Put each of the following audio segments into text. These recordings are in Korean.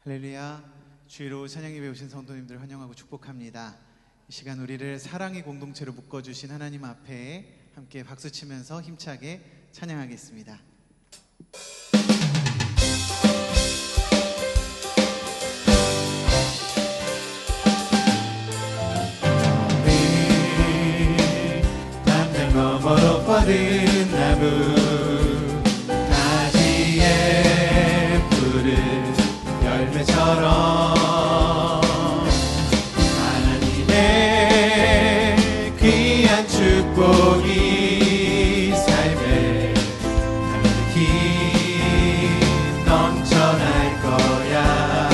할렐루야. 주의로 찬양 예배 오신 성도님들 환영하고 축복합니다. 이 시간 우리를 사랑의 공동체로 묶어주신 하나님 앞에 함께 박수치면서 힘차게 찬양하겠습니다. 담장 너머로 뻗은 나무 가지에 푸른 열매처럼 하나님의 귀한 축복이 삶에 가득히 넘쳐날 거야.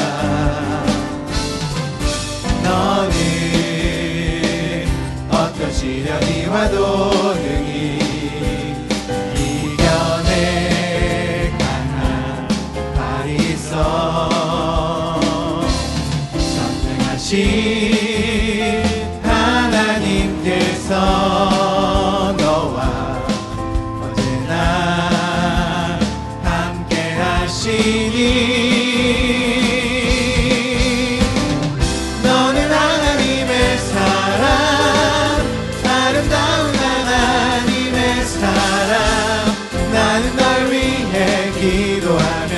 너는 어떤 시련이 와도 능히 이겨낼 강한 발이 있어. 전능하신 하나님께서 너와 언제나 함께 하시니 너는 하나님의 사람, 아름다운 하나님의 사람. 나는 널 위해 기도하며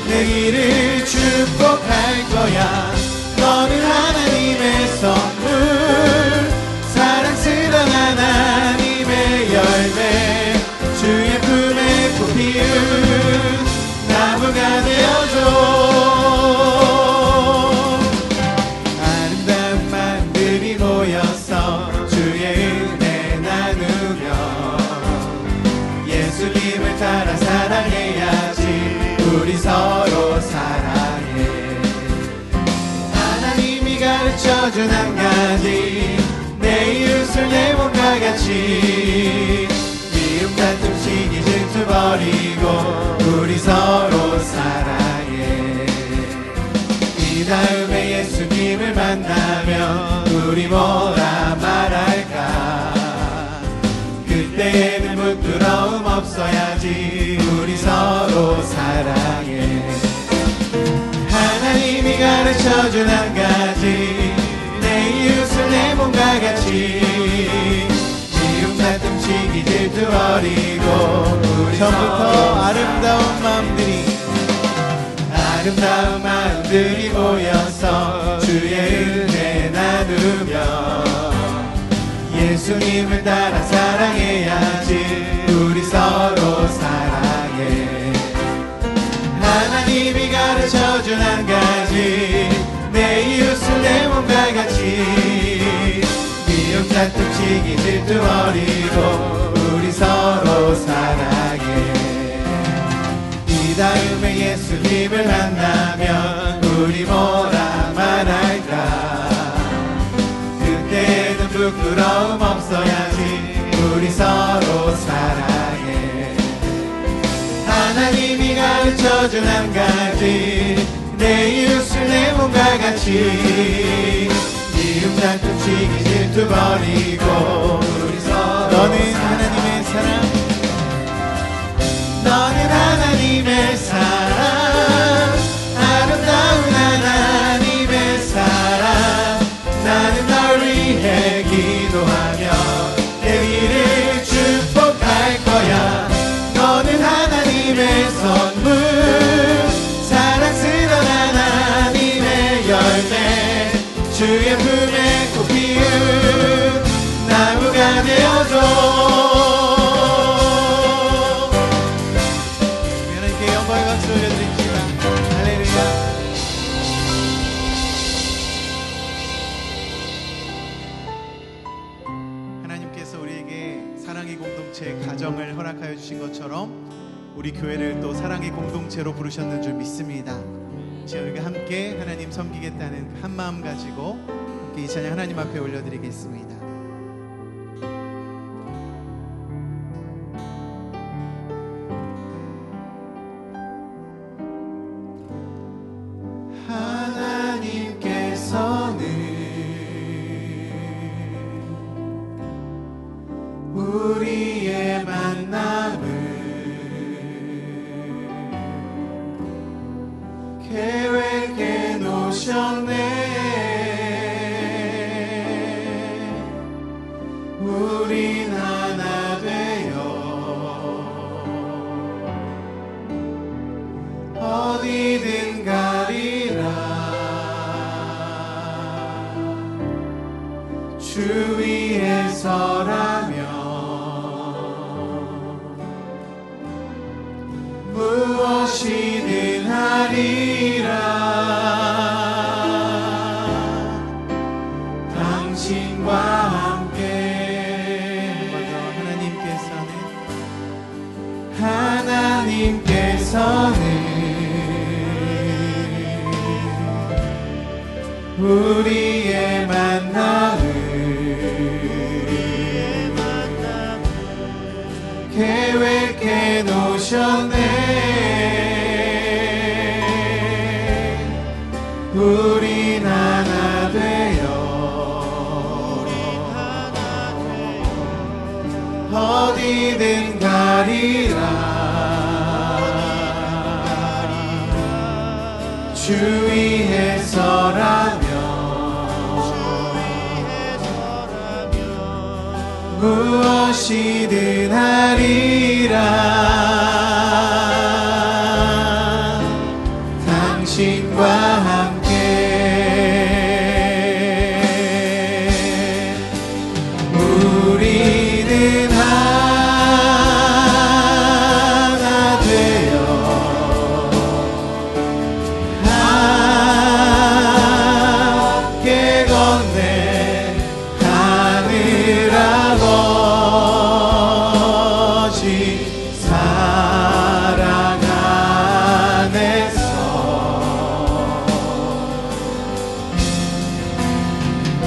내 길을 축복할 거야. 너는 하나님의 선물, 사랑스러운 하나님의 열매, 주의 품에 꽃 피운 나무가 되어줘. 아름다운 마음들이 모여서 주의 은혜 나누며 예수님을 따라 사랑해야지. 우리 서로 사랑해. 하나님이 가르쳐준 한 가지, 내 이웃을 내 몸과 같이. 미움 다툼 시기 질투 버리고 우리 서로 사랑해. 이 다음에 예수님을 만나면 우리 뭐라 말할까. 그때에는 부끄러움 없어야지. 우리 서로 사랑해. 하나님이 가르쳐준 한 가지, 내 이웃을 내 몸과 같이. 미움 다툼 시기 질투 버리고 우리 처음부터 아름다운 마음들이 모여서 주의 은혜 나누며 예수님을 따라 사랑해야지. 우리 서로 사랑해. 하나님이 가르쳐준 한 가지, 내 이웃을 내 몸과 같이. 미움 다툼 시기 질투 버리고 우리 서로 사랑해. 이 다음에 예수님을 만나면 우리 뭐라 말할까. 그때는 부끄러움 없어야지. 우리 서로 사랑해. 하나님이 가르쳐준 한 가지, 내 이웃을 내 몸과 같이. 미움 다툼 시기 질투 버리고 우리 서로 너는 하나님의 사람, 너는 하나님의 사람, 아름다운 하나님의 사람. 나는 널 위해 기도하며 내 길을 축복할 거야. 너는 하나님의 선물, 사랑스러운 하나님의 열매, 주의 품에 꽃 피운 나무가 되어줘. 하나님께 영광의 박수 올려드립니다. 할렐루야. 하나님께서 우리에게 사랑의 공동체 가정을 허락하여 주신 것처럼 우리 교회를 또 사랑의 공동체로 부르셨는 줄 믿습니다. 지금 우리가 함께 하나님 섬기겠다는 한 마음 가지고 함께 이 찬양 하나님 앞에 올려드리겠습니다. 하나님께서는 우리의 만남을 계획 무엇이든 하리라. 당신과 함께. 하나님께서는 우리의 만남을 계획해 놓으셨네. 우린 하나 되어 어디든 가리라. 주 위에 서라면 무엇이든 하리라. 당신과 함께. 우리는 하나 되어 함께 건네 하늘 아버지 사랑 안에서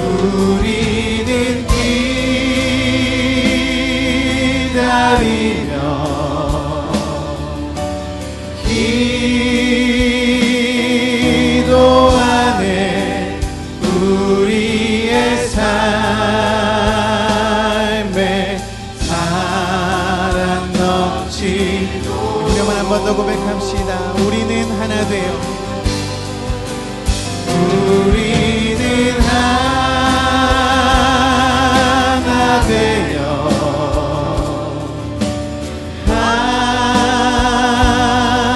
우리는 기다리며 기도하네. 우리의 삶에 사랑 넘치도록. 이름만 한 번 더 고백합시다. 우리는 하나 되어 우리는 하나 되어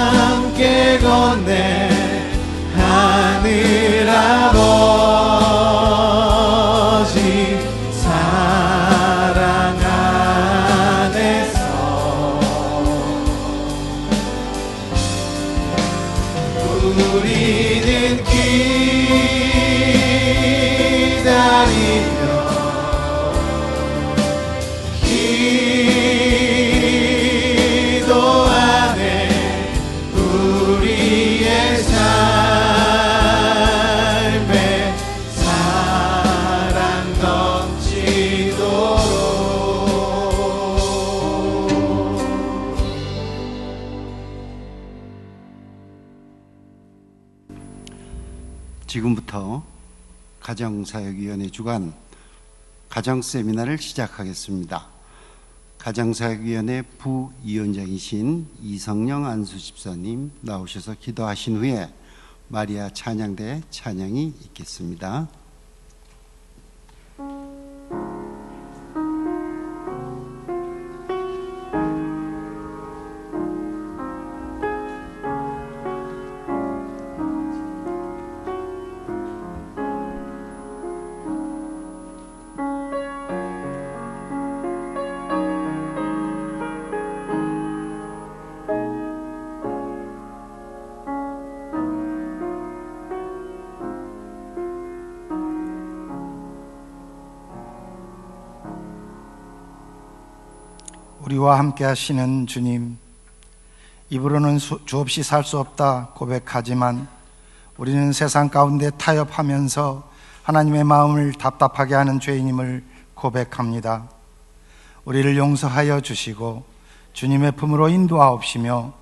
함께 건네 하늘 아버지 사랑 안에서 우리는 기다리며 기도하네. 우리의 삶에 사랑 넘치도록. 지금부터 가정사역위원회 주관 가정세미나를 시작하겠습니다. 가정사역위원회 부위원장이신 이성영 안수집사님 나오셔서 기도하신 후에 마리아 찬양대 찬양이 있겠습니다. 우리와 함께 하시는 주님, 입으로는 주 없이 살 수 없다 고백하지만 우리는 세상 가운데 타협하면서 하나님의 마음을 답답하게 하는 죄인임을 고백합니다. 우리를 용서하여 주시고 주님의 품으로 인도하옵시며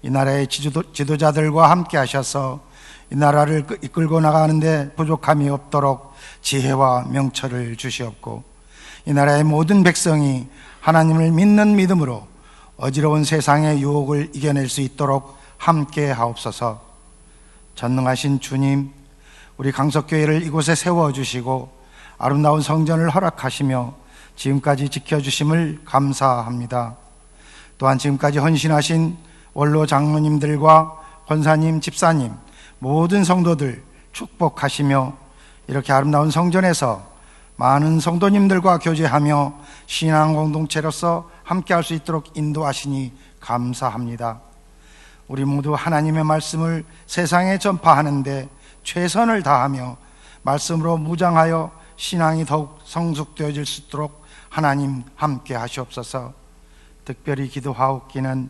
이 나라의 지도자들과 함께 하셔서 이 나라를 이끌고 나가는데 부족함이 없도록 지혜와 명철을 주시옵고 이 나라의 모든 백성이 하나님을 믿는 믿음으로 어지러운 세상의 유혹을 이겨낼 수 있도록 함께 하옵소서. 전능하신 주님, 우리 강석교회를 이곳에 세워주시고 아름다운 성전을 허락하시며 지금까지 지켜주심을 감사합니다. 또한 지금까지 헌신하신 원로 장로님들과 권사님, 집사님, 모든 성도들 축복하시며 이렇게 아름다운 성전에서 많은 성도님들과 교제하며 신앙 공동체로서 함께할 수 있도록 인도하시니 감사합니다. 우리 모두 하나님의 말씀을 세상에 전파하는데 최선을 다하며 말씀으로 무장하여 신앙이 더욱 성숙되어질 수 있도록 하나님 함께 하시옵소서. 특별히 기도하옵기는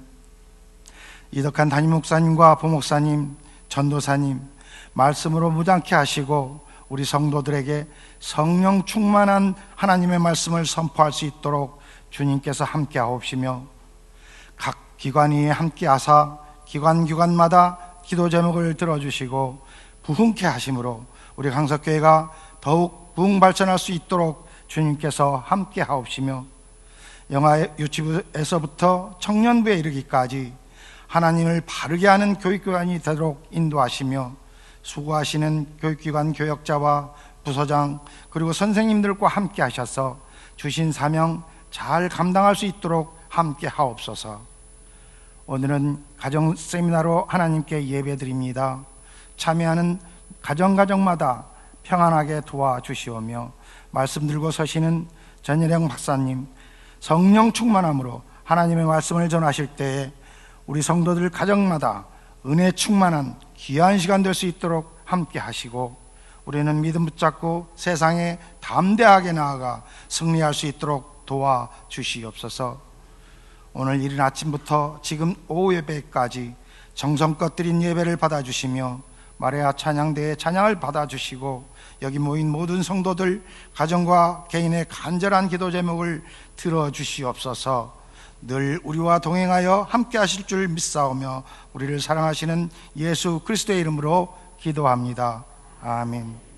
이덕한 담임 목사님과 부목사님, 전도사님 말씀으로 무장케 하시고 우리 성도들에게 성령 충만한 하나님의 말씀을 선포할 수 있도록 주님께서 함께 하옵시며, 각 기관이 함께 하사 기관마다 기도 제목을 들어주시고 부흥케 하심으로 우리 강석교회가 더욱 부흥 발전할 수 있도록 주님께서 함께 하옵시며, 영아 유치부에서부터 청년부에 이르기까지 하나님을 바르게 하는 교육기관이 되도록 인도하시며, 수고하시는 교육기관 교역자와 부서장 그리고 선생님들과 함께 하셔서 주신 사명 잘 감당할 수 있도록 함께 하옵소서. 오늘은 가정 세미나로 하나님께 예배드립니다. 참여하는 가정마다 평안하게 도와주시오며, 말씀 들고 서시는 전예령 박사님 성령 충만함으로 하나님의 말씀을 전하실 때에 우리 성도들 가정마다 은혜 충만한 귀한 시간 될 수 있도록 함께 하시고, 우리는 믿음 붙잡고 세상에 담대하게 나아가 승리할 수 있도록 도와주시옵소서. 오늘 이른 아침부터 지금 오후 예배까지 정성껏 드린 예배를 받아주시며 마리아 찬양대의 찬양을 받아주시고, 여기 모인 모든 성도들 가정과 개인의 간절한 기도 제목을 들어주시옵소서. 늘 우리와 동행하여 함께 하실 줄 믿사오며 우리를 사랑하시는 예수 그리스도의 이름으로 기도합니다. 아멘.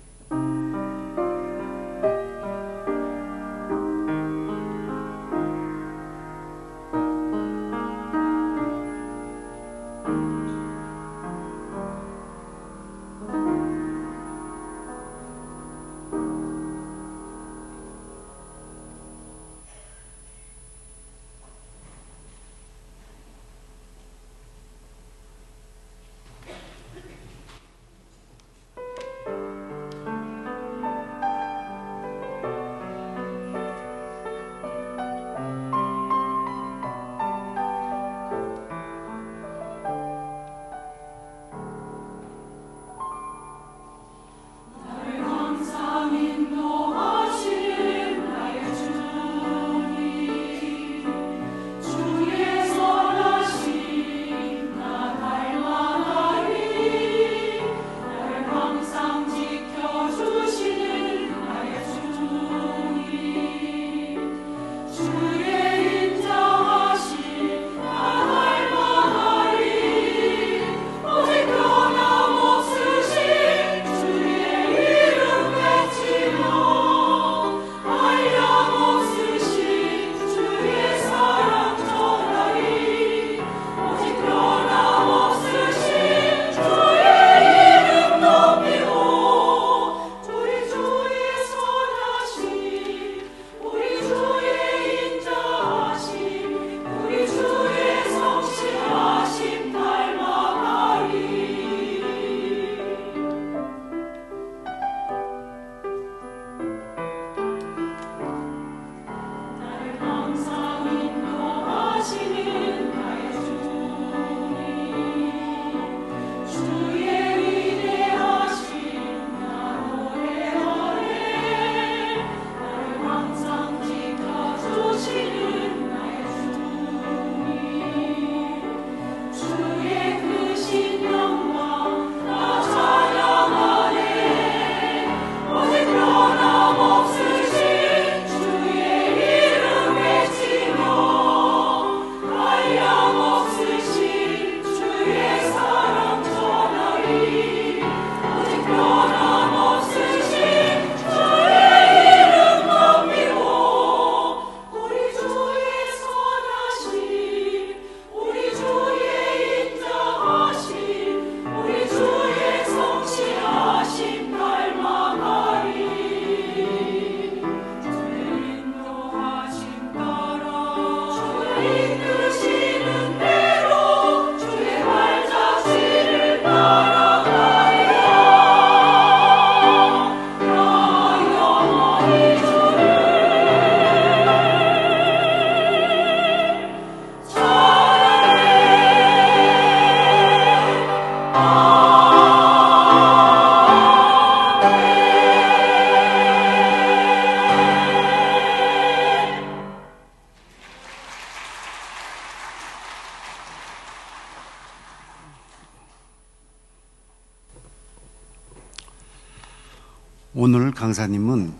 오늘 강사님은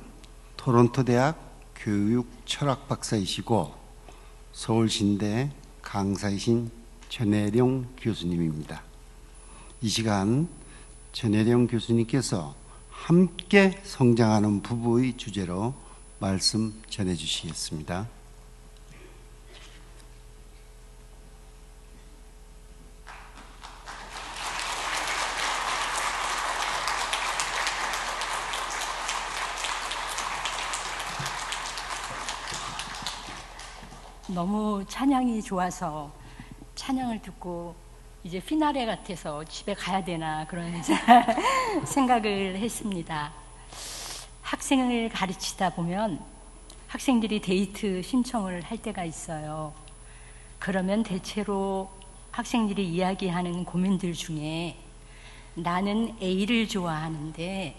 토론토 대학 교육 철학 박사이시고 서울신대 강사이신 전혜령 교수님입니다. 이 시간 전혜령 교수님께서 함께 성장하는 부부의 주제로 말씀 전해 주시겠습니다. 너무 찬양이 좋아서 찬양을 듣고 이제 피나레 같아서 집에 가야 되나 그런 생각을 했습니다. 학생을 가르치다 보면 학생들이 데이트 신청을 할 때가 있어요. 그러면 대체로 학생들이 이야기하는 고민들 중에 나는 A를 좋아하는데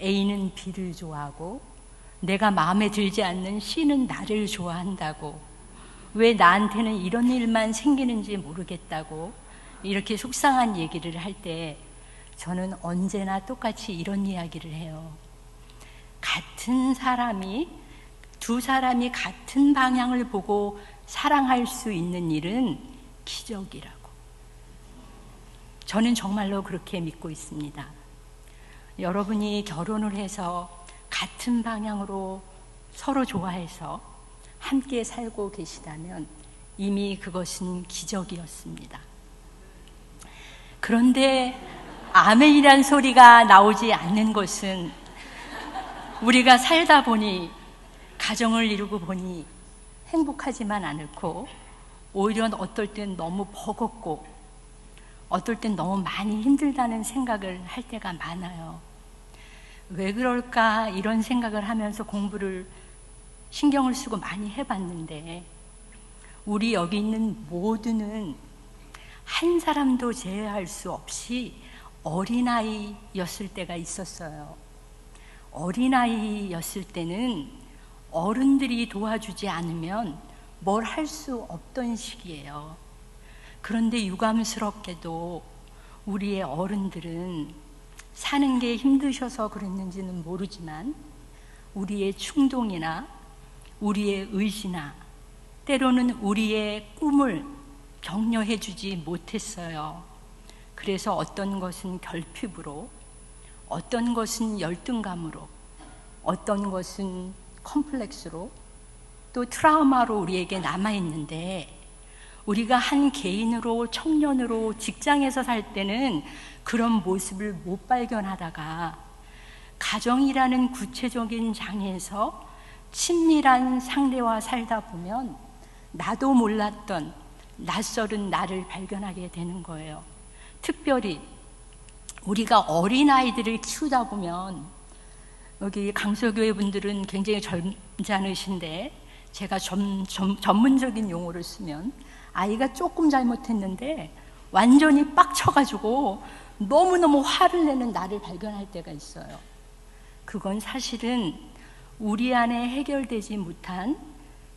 A는 B를 좋아하고 내가 마음에 들지 않는 C는 나를 좋아한다고, 왜 나한테는 이런 일만 생기는지 모르겠다고 이렇게 속상한 얘기를 할 때 저는 언제나 똑같이 이런 이야기를 해요. 같은 사람이, 두 사람이 같은 방향을 보고 사랑할 수 있는 일은 기적이라고. 저는 정말로 그렇게 믿고 있습니다. 여러분이 결혼을 해서 같은 방향으로 서로 좋아해서 함께 살고 계시다면 이미 그것은 기적이었습니다. 그런데 아멘이란 소리가 나오지 않는 것은 우리가 살다 보니, 가정을 이루고 보니 행복하지만 않고 오히려 어떨 땐 너무 버겁고 어떨 땐 너무 많이 힘들다는 생각을 할 때가 많아요. 왜 그럴까 이런 생각을 하면서 공부를 신경을 쓰고 많이 해봤는데, 우리 여기 있는 모두는 한 사람도 제외할 수 없이 어린아이였을 때가 있었어요. 어린아이였을 때는 어른들이 도와주지 않으면 뭘 할 수 없던 시기예요. 그런데 유감스럽게도 우리의 어른들은 사는 게 힘드셔서 그랬는지는 모르지만 우리의 충동이나 우리의 의지나 때로는 우리의 꿈을 격려해 주지 못했어요. 그래서 어떤 것은 결핍으로, 어떤 것은 열등감으로, 어떤 것은 컴플렉스로, 또 트라우마로 우리에게 남아있는데, 우리가 한 개인으로, 청년으로 직장에서 살 때는 그런 모습을 못 발견하다가 가정이라는 구체적인 장에서 친밀한 상대와 살다 보면 나도 몰랐던 낯설은 나를 발견하게 되는 거예요. 특별히 우리가 어린아이들을 키우다 보면, 여기 강서교회 분들은 굉장히 젊잖으신데 제가 전문적인 용어를 쓰면 아이가 조금 잘못했는데 완전히 빡쳐가지고 너무너무 화를 내는 나를 발견할 때가 있어요. 그건 사실은 우리 안에 해결되지 못한,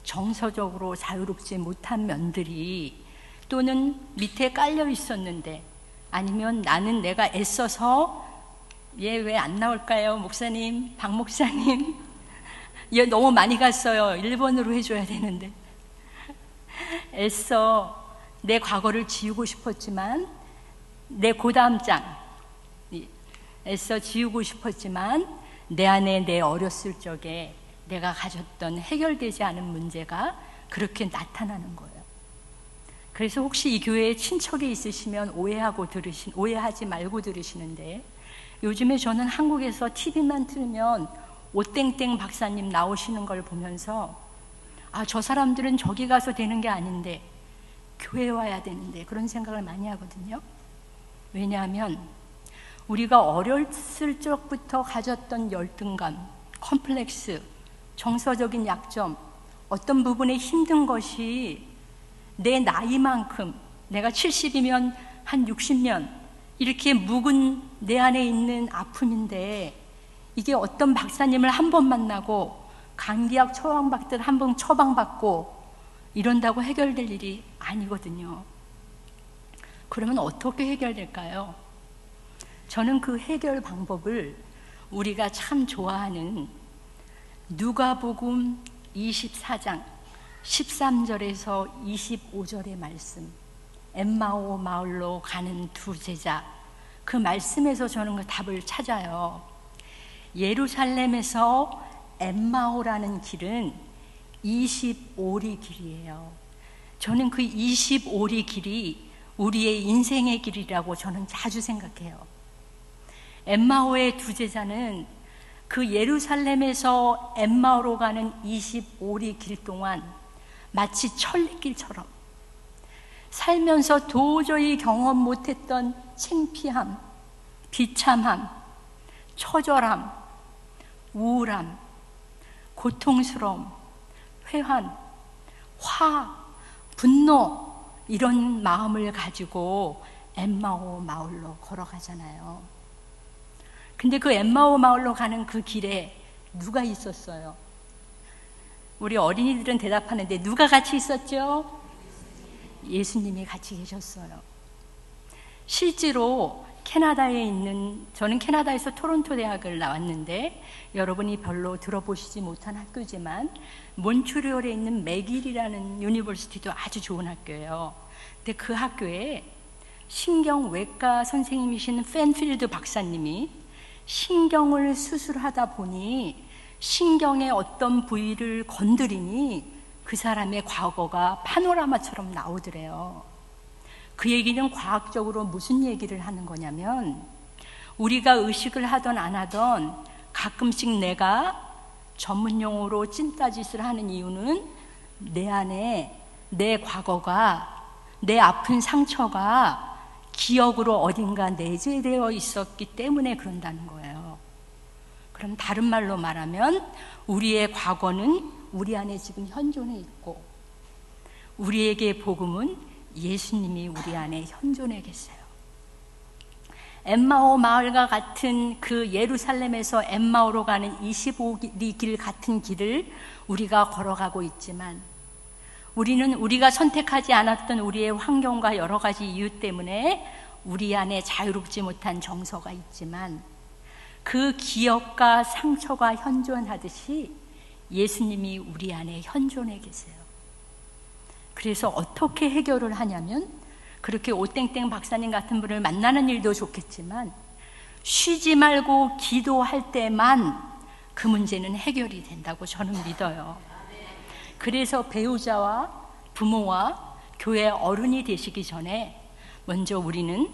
정서적으로 자유롭지 못한 면들이, 또는 밑에 깔려 있었는데, 아니면 나는 내가 애써서, 얘 왜 안 나올까요? 목사님, 박 목사님, 얘 너무 많이 갔어요. 1번으로 해줘야 되는데. 애써 내 과거를 지우고 싶었지만, 내 고다음 장, 애써 지우고 싶었지만 내 안에 내 어렸을 적에 내가 가졌던 해결되지 않은 문제가 그렇게 나타나는 거예요. 그래서 혹시 이 교회에 친척이 있으시면 오해하지 말고 들으시는데, 요즘에 저는 한국에서 TV만 틀면 오땡땡 박사님 나오시는 걸 보면서 저 사람들은 저기 가서 되는 게 아닌데 교회에 와야 되는데, 그런 생각을 많이 하거든요. 왜냐하면 우리가 어렸을 적부터 가졌던 열등감, 컴플렉스, 정서적인 약점, 어떤 부분에 힘든 것이 내 나이만큼, 내가 70이면 한 60년 이렇게 묵은 내 안에 있는 아픔인데, 이게 어떤 박사님을 한 번 만나고 감기약 처방받듯 한 번 처방받고 이런다고 해결될 일이 아니거든요. 그러면 어떻게 해결될까요? 저는 그 해결 방법을 우리가 참 좋아하는 누가복음 24장 13절에서 25절의 말씀, 엠마오 마을로 가는 두 제자, 그 말씀에서 저는 그 답을 찾아요. 예루살렘에서 엠마오라는 길은 25리 길이에요. 저는 그 25리 길이 우리의 인생의 길이라고 저는 자주 생각해요. 엠마오의 두 제자는 그 예루살렘에서 엠마오로 가는 25리 길 동안 마치 천리길처럼 살면서 도저히 경험 못했던 창피함, 비참함, 처절함, 우울함, 고통스러움, 회한, 화, 분노, 이런 마음을 가지고 엠마오 마을로 걸어가잖아요. 근데 그 엠마오 마을로 가는 그 길에 누가 있었어요? 우리 어린이들은 대답하는데 누가 같이 있었죠? 예수님이 같이 계셨어요. 실제로 캐나다에 있는, 저는 캐나다에서 토론토 대학을 나왔는데 여러분이 별로 들어보시지 못한 학교지만 몬트리올에 있는 맥길이라는 유니버시티도 아주 좋은 학교예요. 근데 그 학교에 신경외과 선생님이신 팬필드 박사님이 신경을 수술하다 보니 신경의 어떤 부위를 건드리니 그 사람의 과거가 파노라마처럼 나오더래요. 그 얘기는 과학적으로 무슨 얘기를 하는 거냐면, 우리가 의식을 하던 안 하던 가끔씩 내가 전문용어로 찐따짓을 하는 이유는 내 안에 내 과거가, 내 아픈 상처가 기억으로 어딘가 내재되어 있었기 때문에 그런다는 거예요. 그럼 다른 말로 말하면 우리의 과거는 우리 안에 지금 현존해 있고, 우리에게 복음은 예수님이 우리 안에 현존해 계세요. 엠마오 마을과 같은 그 예루살렘에서 엠마오로 가는 25리 길 같은 길을 우리가 걸어가고 있지만, 우리는 우리가 선택하지 않았던 우리의 환경과 여러 가지 이유 때문에 우리 안에 자유롭지 못한 정서가 있지만, 그 기억과 상처가 현존하듯이 예수님이 우리 안에 현존해 계세요. 그래서 어떻게 해결을 하냐면, 그렇게 오땡땡 박사님 같은 분을 만나는 일도 좋겠지만 쉬지 말고 기도할 때만 그 문제는 해결이 된다고 저는 믿어요. 그래서 배우자와 부모와 교회 어른이 되시기 전에 먼저 우리는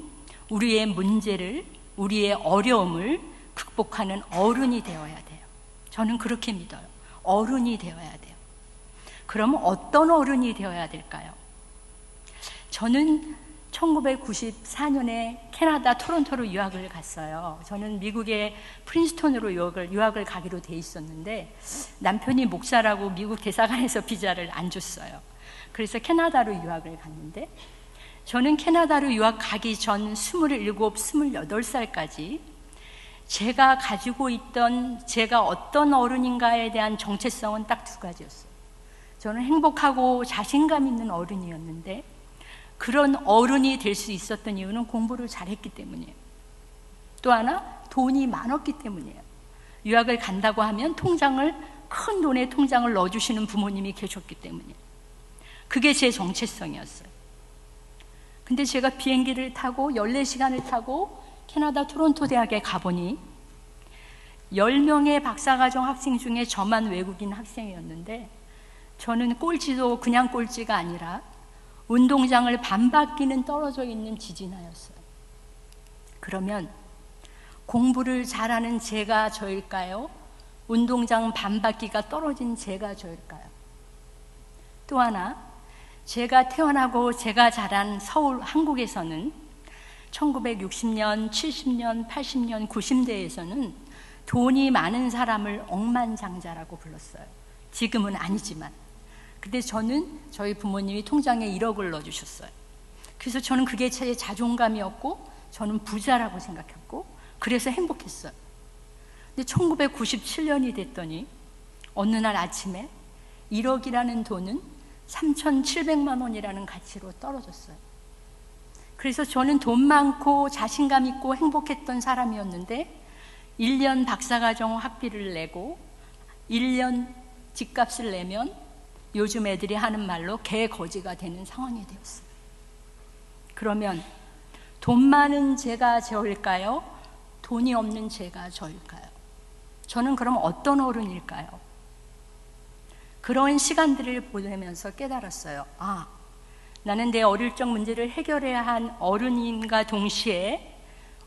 우리의 문제를, 우리의 어려움을 극복하는 어른이 되어야 돼요. 저는 그렇게 믿어요. 어른이 되어야 돼요. 그럼 어떤 어른이 되어야 될까요? 저는 1994년에 캐나다 토론토로 유학을 갔어요. 저는 미국의 프린스턴으로 유학을 가기로 돼 있었는데 남편이 목사라고 미국 대사관에서 비자를 안 줬어요. 그래서 캐나다로 유학을 갔는데, 저는 캐나다로 유학 가기 전 27, 28살까지 제가 가지고 있던, 제가 어떤 어른인가에 대한 정체성은 딱 두 가지였어요. 저는 행복하고 자신감 있는 어른이었는데, 그런 어른이 될 수 있었던 이유는 공부를 잘했기 때문이에요. 또 하나, 돈이 많았기 때문이에요. 유학을 간다고 하면 큰 돈의 통장을 넣어주시는 부모님이 계셨기 때문이에요. 그게 제 정체성이었어요. 근데 제가 비행기를 타고 14시간을 타고 캐나다 토론토 대학에 가보니 10명의 박사과정 학생 중에 저만 외국인 학생이었는데, 저는 꼴찌도 그냥 꼴찌가 아니라 운동장을 반바퀴는 떨어져 있는 지진아였어요. 그러면 공부를 잘하는 제가 저일까요? 운동장 반바퀴가 떨어진 제가 저일까요? 또 하나, 제가 태어나고 제가 자란 서울, 한국에서는 1960년, 70년, 80년, 90대에서는 돈이 많은 사람을 억만장자라고 불렀어요. 지금은 아니지만. 근데 저는 저희 부모님이 통장에 1억을 넣어주셨어요. 그래서 저는 그게 제 자존감이었고, 저는 부자라고 생각했고, 그래서 행복했어요. 근데 1997년이 됐더니 어느 날 아침에 1억이라는 돈은 3,700만 원이라는 가치로 떨어졌어요. 그래서 저는 돈 많고 자신감 있고 행복했던 사람이었는데 1년 박사과정 학비를 내고 1년 집값을 내면 요즘 애들이 하는 말로 개거지가 되는 상황이 되었어요. 그러면 돈 많은 제가 저일까요? 돈이 없는 제가 저일까요? 저는 그럼 어떤 어른일까요? 그런 시간들을 보내면서 깨달았어요. 아, 나는 내 어릴 적 문제를 해결해야 한 어른인가 동시에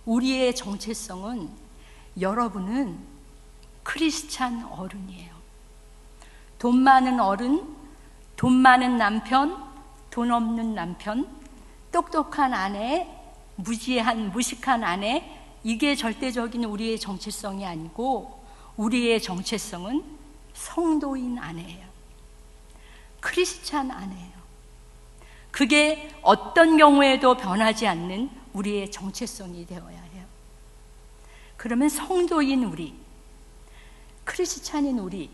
우리의 정체성은, 여러분은 크리스찬 어른이에요. 돈 많은 어른, 돈 많은 남편, 돈 없는 남편, 똑똑한 아내, 무식한 아내, 이게 절대적인 우리의 정체성이 아니고 우리의 정체성은 성도인 아내예요. 크리스찬 아내예요. 그게 어떤 경우에도 변하지 않는 우리의 정체성이 되어야 해요. 그러면 성도인 우리, 크리스찬인 우리는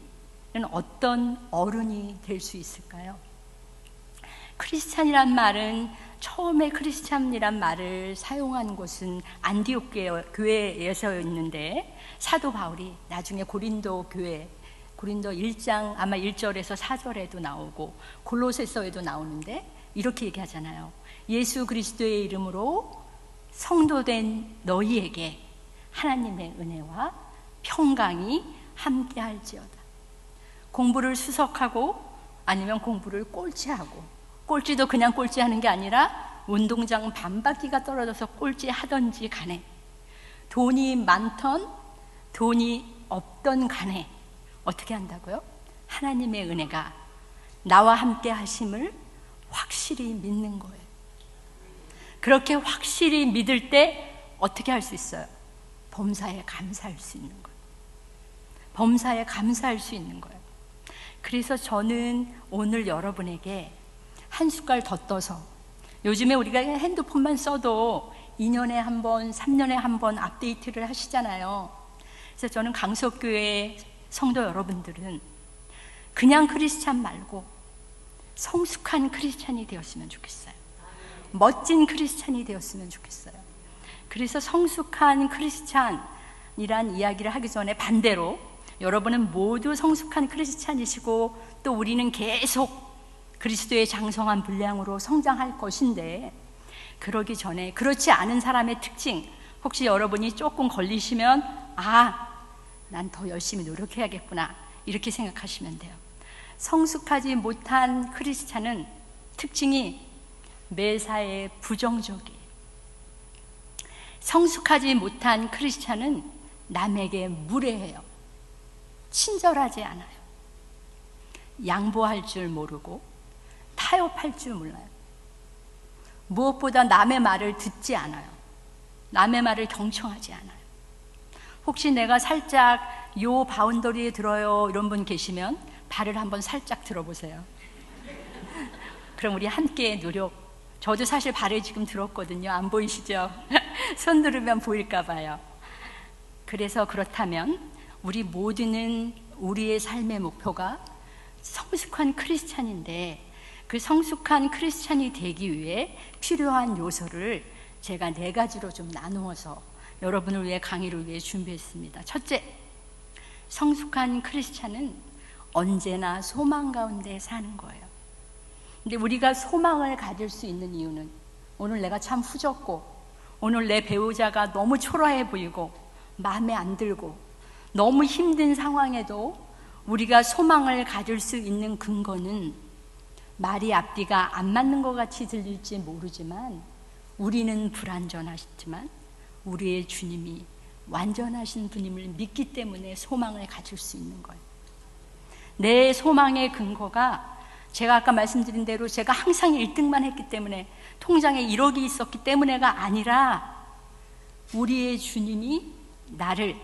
어떤 어른이 될 수 있을까요? 크리스찬이란 말은, 처음에 크리스찬이란 말을 사용한 곳은 안디옥 교회에서였는데, 사도 바울이 나중에 고린도 교회, 고린도 1장 아마 1절에서 4절에도 나오고 골로새서에도 나오는데 이렇게 얘기하잖아요. 예수 그리스도의 이름으로 성도된 너희에게 하나님의 은혜와 평강이 함께할지어다. 공부를 수석하고 아니면 공부를 꼴찌하고, 꼴찌도 그냥 꼴찌하는 게 아니라 운동장 반바퀴가 떨어져서 꼴찌하던지 간에, 돈이 많던 돈이 없던 간에 어떻게 한다고요? 하나님의 은혜가 나와 함께 하심을 확실히 믿는 거예요. 그렇게 확실히 믿을 때 어떻게 할 수 있어요? 범사에 감사할 수 있는 거예요. 범사에 감사할 수 있는 거예요. 그래서 저는 오늘 여러분에게 한 숟갈 더 떠서, 요즘에 우리가 핸드폰만 써도 2년에 한 번, 3년에 한 번 업데이트를 하시잖아요. 그래서 저는 강석교회 성도 여러분들은 그냥 크리스찬 말고 성숙한 크리스찬이 되었으면 좋겠어요. 멋진 크리스찬이 되었으면 좋겠어요. 그래서 성숙한 크리스찬이란 이야기를 하기 전에 반대로, 여러분은 모두 성숙한 크리스찬이시고 또 우리는 계속 그리스도의 장성한 분량으로 성장할 것인데, 그러기 전에 그렇지 않은 사람의 특징, 혹시 여러분이 조금 걸리시면 난 더 열심히 노력해야겠구나, 이렇게 생각하시면 돼요. 성숙하지 못한 크리스찬은 특징이 매사에 부정적이에요. 성숙하지 못한 크리스찬은 남에게 무례해요. 친절하지 않아요. 양보할 줄 모르고 타협할 줄 몰라요. 무엇보다 남의 말을 듣지 않아요. 남의 말을 경청하지 않아요. 혹시 내가 살짝 요 바운더리에 들어요 이런 분 계시면 발을 한번 살짝 들어보세요. 그럼 우리 함께 노력. 저도 사실 발을 지금 들었거든요. 안 보이시죠? 손 들으면 보일까 봐요. 그래서 그렇다면 우리 모두는 우리의 삶의 목표가 성숙한 크리스찬인데, 그 성숙한 크리스찬이 되기 위해 필요한 요소를 제가 4가지로 좀 나누어서 여러분을 위해, 강의를 위해 준비했습니다. 첫째, 성숙한 크리스찬은 언제나 소망 가운데 사는 거예요. 근데 우리가 소망을 가질 수 있는 이유는, 오늘 내가 참 후졌고, 오늘 내 배우자가 너무 초라해 보이고 마음에 안 들고 너무 힘든 상황에도 우리가 소망을 가질 수 있는 근거는, 말이 앞뒤가 안 맞는 것 같이 들릴지 모르지만 우리는 불완전하시지만 우리의 주님이 완전하신 분임을 믿기 때문에 소망을 가질 수 있는 거예요. 내 소망의 근거가, 제가 아까 말씀드린 대로 제가 항상 1등만 했기 때문에, 통장에 1억이 있었기 때문에가 아니라, 우리의 주님이 나를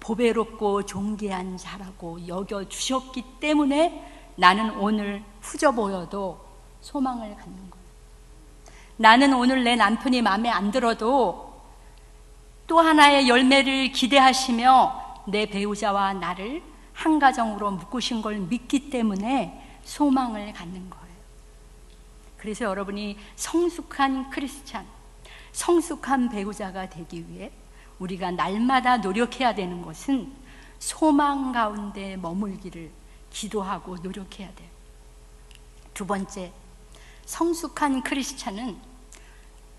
보배롭고 존귀한 자라고 여겨주셨기 때문에 나는 오늘 후져 보여도 소망을 갖는 거예요. 나는 오늘 내 남편이 마음에 안 들어도 또 하나의 열매를 기대하시며 내 배우자와 나를 한 가정으로 묶으신 걸 믿기 때문에 소망을 갖는 거예요. 그래서 여러분이 성숙한 크리스찬, 성숙한 배우자가 되기 위해 우리가 날마다 노력해야 되는 것은 소망 가운데 머물기를 기도하고 노력해야 돼요. 두 번째, 성숙한 크리스찬은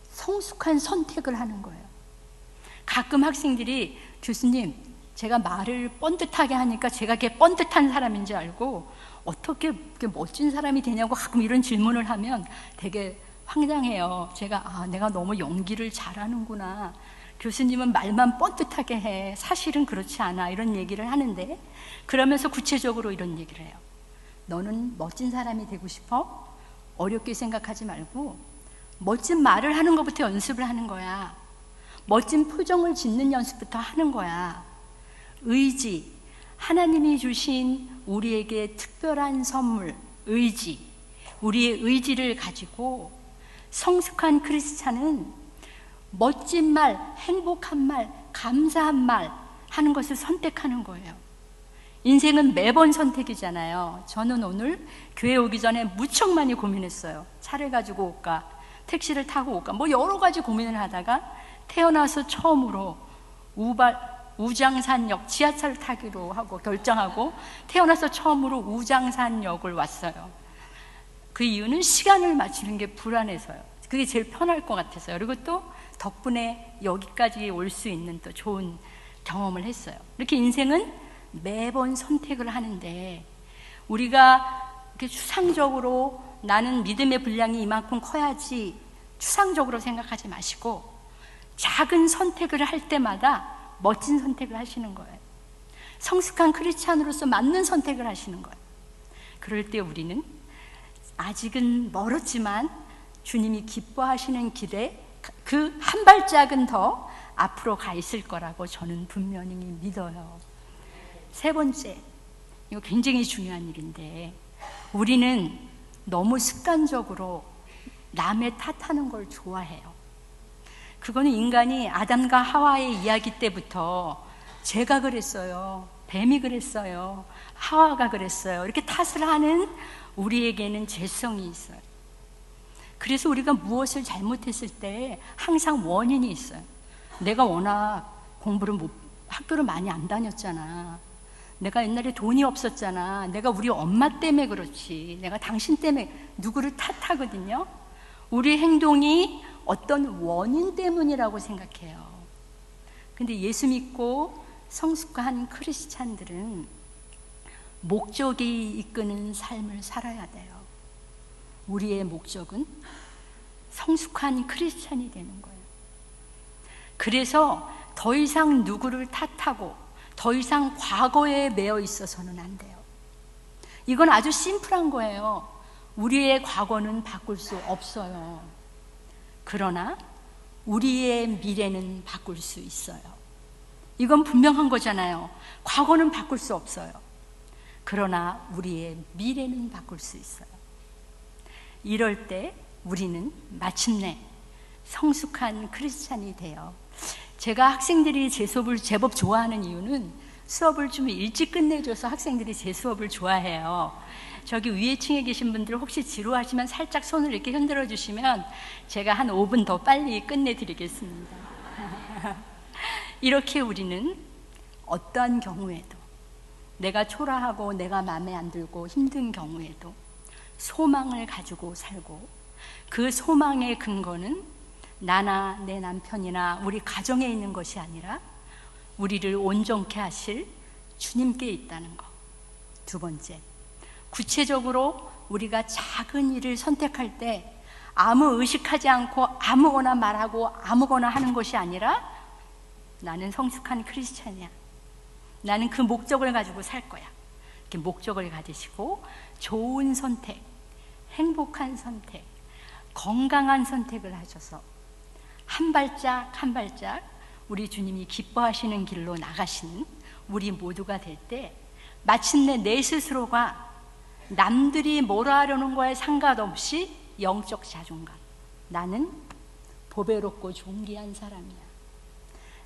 성숙한 선택을 하는 거예요. 가끔 학생들이 교수님, 제가 말을 뻔듯하게 하니까 제가 걔 뻔듯한 사람인 줄 알고 어떻게 이렇게 멋진 사람이 되냐고 가끔 이런 질문을 하면 되게 황당해요. 제가 내가 너무 연기를 잘하는구나. 교수님은 말만 뻔듯하게 해. 사실은 그렇지 않아. 이런 얘기를 하는데, 그러면서 구체적으로 이런 얘기를 해요. 너는 멋진 사람이 되고 싶어? 어렵게 생각하지 말고 멋진 말을 하는 것부터 연습을 하는 거야. 멋진 표정을 짓는 연습부터 하는 거야. 의지, 하나님이 주신 우리에게 특별한 선물, 의지, 우리의 의지를 가지고 성숙한 크리스찬은 멋진 말, 행복한 말, 감사한 말 하는 것을 선택하는 거예요. 인생은 매번 선택이잖아요. 저는 오늘 교회 오기 전에 무척 많이 고민했어요. 차를 가지고 올까, 택시를 타고 올까, 뭐 여러 가지 고민을 하다가 태어나서 처음으로 우장산역 지하철 타기로 하고 결정하고 태어나서 처음으로 우장산역을 왔어요. 그 이유는 시간을 맞추는 게 불안해서요. 그게 제일 편할 것 같아서요. 그리고 또 덕분에 여기까지 올 수 있는 또 좋은 경험을 했어요. 이렇게 인생은 매번 선택을 하는데, 우리가 이렇게 추상적으로 나는 믿음의 분량이 이만큼 커야지 추상적으로 생각하지 마시고 작은 선택을 할 때마다 멋진 선택을 하시는 거예요. 성숙한 크리스찬으로서 맞는 선택을 하시는 거예요. 그럴 때 우리는 아직은 멀었지만 주님이 기뻐하시는 길에 그 한 발짝은 더 앞으로 가 있을 거라고 저는 분명히 믿어요. 세 번째, 이거 굉장히 중요한 일인데, 우리는 너무 습관적으로 남의 탓하는 걸 좋아해요. 그거는 인간이 아담과 하와의 이야기 때부터 제가 그랬어요, 뱀이 그랬어요, 하와가 그랬어요, 이렇게 탓을 하는 우리에게는 죄성이 있어요. 그래서 우리가 무엇을 잘못했을 때 항상 원인이 있어요. 내가 워낙 학교를 많이 안 다녔잖아. 내가 옛날에 돈이 없었잖아. 내가 우리 엄마 때문에 그렇지. 내가 당신 때문에, 누구를 탓하거든요. 우리 행동이 어떤 원인 때문이라고 생각해요. 근데 예수 믿고 성숙한 크리스찬들은 목적이 이끄는 삶을 살아야 돼요. 우리의 목적은 성숙한 크리스찬이 되는 거예요. 그래서 더 이상 누구를 탓하고 더 이상 과거에 매여 있어서는 안 돼요. 이건 아주 심플한 거예요. 우리의 과거는 바꿀 수 없어요. 그러나 우리의 미래는 바꿀 수 있어요. 이건 분명한 거잖아요. 과거는 바꿀 수 없어요. 그러나 우리의 미래는 바꿀 수 있어요. 이럴 때 우리는 마침내 성숙한 크리스찬이 돼요. 제가 학생들이 제 수업을 제법 좋아하는 이유는 수업을 좀 일찍 끝내줘서 학생들이 제 수업을 좋아해요. 저기 위에 층에 계신 분들 혹시 지루하시면 살짝 손을 이렇게 흔들어 주시면 제가 한 5분 더 빨리 끝내드리겠습니다. 이렇게 우리는 어떠한 경우에도, 내가 초라하고 내가 마음에 안 들고 힘든 경우에도 소망을 가지고 살고, 그 소망의 근거는 나나 내 남편이나 우리 가정에 있는 것이 아니라 우리를 온전케 하실 주님께 있다는 것. 두 번째, 구체적으로 우리가 작은 일을 선택할 때 아무 의식하지 않고 아무거나 말하고 아무거나 하는 것이 아니라 나는 성숙한 크리스찬이야, 나는 그 목적을 가지고 살 거야, 이렇게 목적을 가지시고 좋은 선택, 행복한 선택, 건강한 선택을 하셔서 한 발짝 한 발짝 우리 주님이 기뻐하시는 길로 나가시는 우리 모두가 될 때, 마침내 내 스스로가 남들이 뭐라 하려는 거에 상관없이 영적 자존감, 나는 보배롭고 존귀한 사람이야,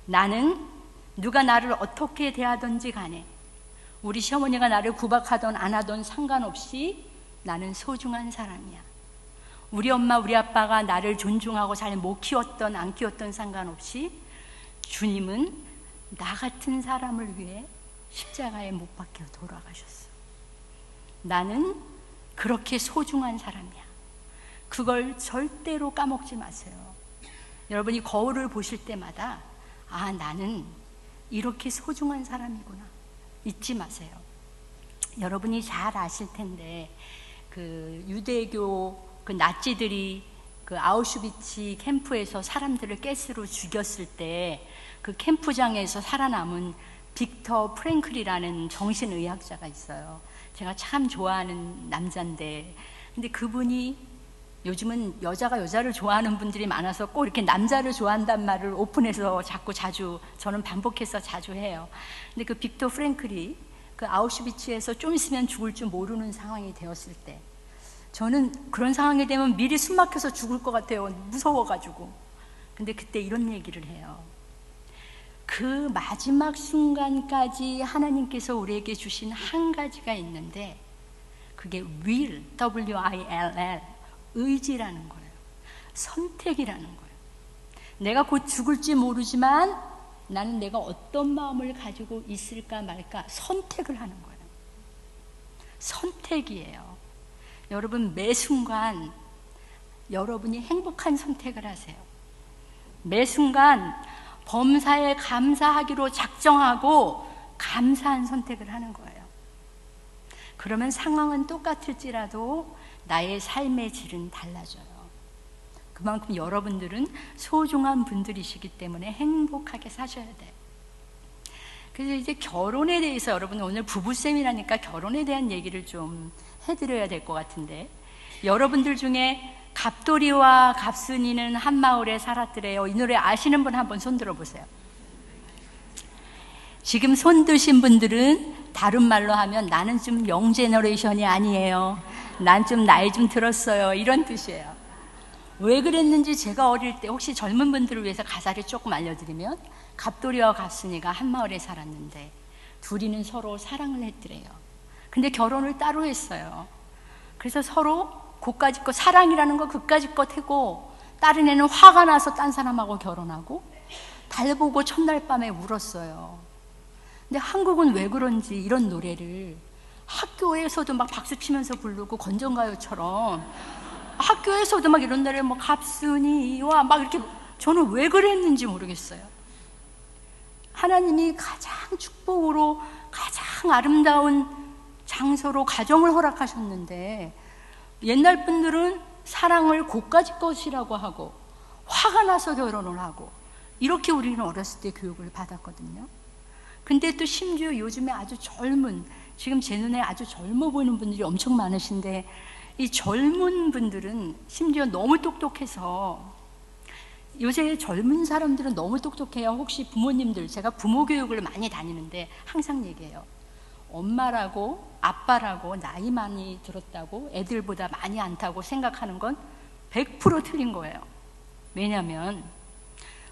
나는 누가 나를 어떻게 대하든지 간에, 우리 시어머니가 나를 구박하던 안 하던 상관없이 나는 소중한 사람이야, 우리 엄마 우리 아빠가 나를 존중하고 잘 못 키웠던 안 키웠던 상관없이 주님은 나 같은 사람을 위해 십자가에 못 박혀 돌아가셨어. 나는 그렇게 소중한 사람이야. 그걸 절대로 까먹지 마세요. 여러분이 거울을 보실 때마다 아, 나는 이렇게 소중한 사람이구나 잊지 마세요. 여러분이 잘 아실 텐데 그 유대교 그 나치들이 그 아우슈비츠 캠프에서 사람들을 가스로 죽였을 때 그 캠프장에서 살아남은 빅터 프랭클이라는 정신의학자가 있어요. 제가 참 좋아하는 남자인데, 근데 그분이 요즘은 여자가 여자를 좋아하는 분들이 많아서 꼭 이렇게 남자를 좋아한단 말을 오픈해서 자주 저는 반복해서 자주 해요. 근데 그 빅터 프랭클이 그 아우슈비츠에서 좀 있으면 죽을 줄 모르는 상황이 되었을 때, 저는 그런 상황이 되면 미리 숨 막혀서 죽을 것 같아요. 무서워가지고. 근데 그때 이런 얘기를 해요. 그 마지막 순간까지 하나님께서 우리에게 주신 한 가지가 있는데 그게 will, W-I-L-L, 의지라는 거예요. 선택이라는 거예요. 내가 곧 죽을지 모르지만 나는 내가 어떤 마음을 가지고 있을까 말까 선택을 하는 거예요. 선택이에요. 여러분 매 순간 여러분이 행복한 선택을 하세요. 매 순간 범사에 감사하기로 작정하고 감사한 선택을 하는 거예요. 그러면 상황은 똑같을지라도 나의 삶의 질은 달라져요. 그만큼 여러분들은 소중한 분들이시기 때문에 행복하게 사셔야 돼요. 그래서 이제 결혼에 대해서 여러분 오늘 부부쌤이라니까 결혼에 대한 얘기를 좀 해드려야 될 것 같은데, 여러분들 중에 갑돌이와 갑순이는 한 마을에 살았더래요. 이 노래 아시는 분 한번 손 들어보세요. 지금 손 드신 분들은 다른 말로 하면 나는 좀 영제너레이션이 아니에요. 난 좀 나이 좀 들었어요. 이런 뜻이에요. 왜 그랬는지 제가 어릴 때 혹시 젊은 분들을 위해서 가사를 조금 알려드리면, 갑돌이와 갑순이가 한 마을에 살았는데 둘이는 서로 사랑을 했더래요. 근데 결혼을 따로 했어요. 그래서 서로 그까짓 것, 사랑이라는 거 그까짓 것 하고, 다른 애는 화가 나서 딴 사람하고 결혼하고 달 보고 첫날 밤에 울었어요. 근데 한국은 왜 그런지 이런 노래를 학교에서도 막 박수 치면서 부르고 건전가요처럼 학교에서도 막 이런 노래를 뭐 갑순이와 막 이렇게, 저는 왜 그랬는지 모르겠어요. 하나님이 가장 축복으로 가장 아름다운 장소로 가정을 허락하셨는데 옛날 분들은 사랑을 고까짓 것이라고 하고 화가 나서 결혼을 하고 이렇게 우리는 어렸을 때 교육을 받았거든요. 근데 또 심지어 요즘에 아주 젊은, 지금 제 눈에 아주 젊어 보이는 분들이 엄청 많으신데 이 젊은 분들은 심지어 너무 똑똑해서, 요새 젊은 사람들은 너무 똑똑해요. 혹시 부모님들, 제가 부모 교육을 많이 다니는데 항상 얘기해요. 엄마라고 아빠라고 나이 많이 들었다고 애들보다 많이 안다고 생각하는 건 100% 틀린 거예요. 왜냐하면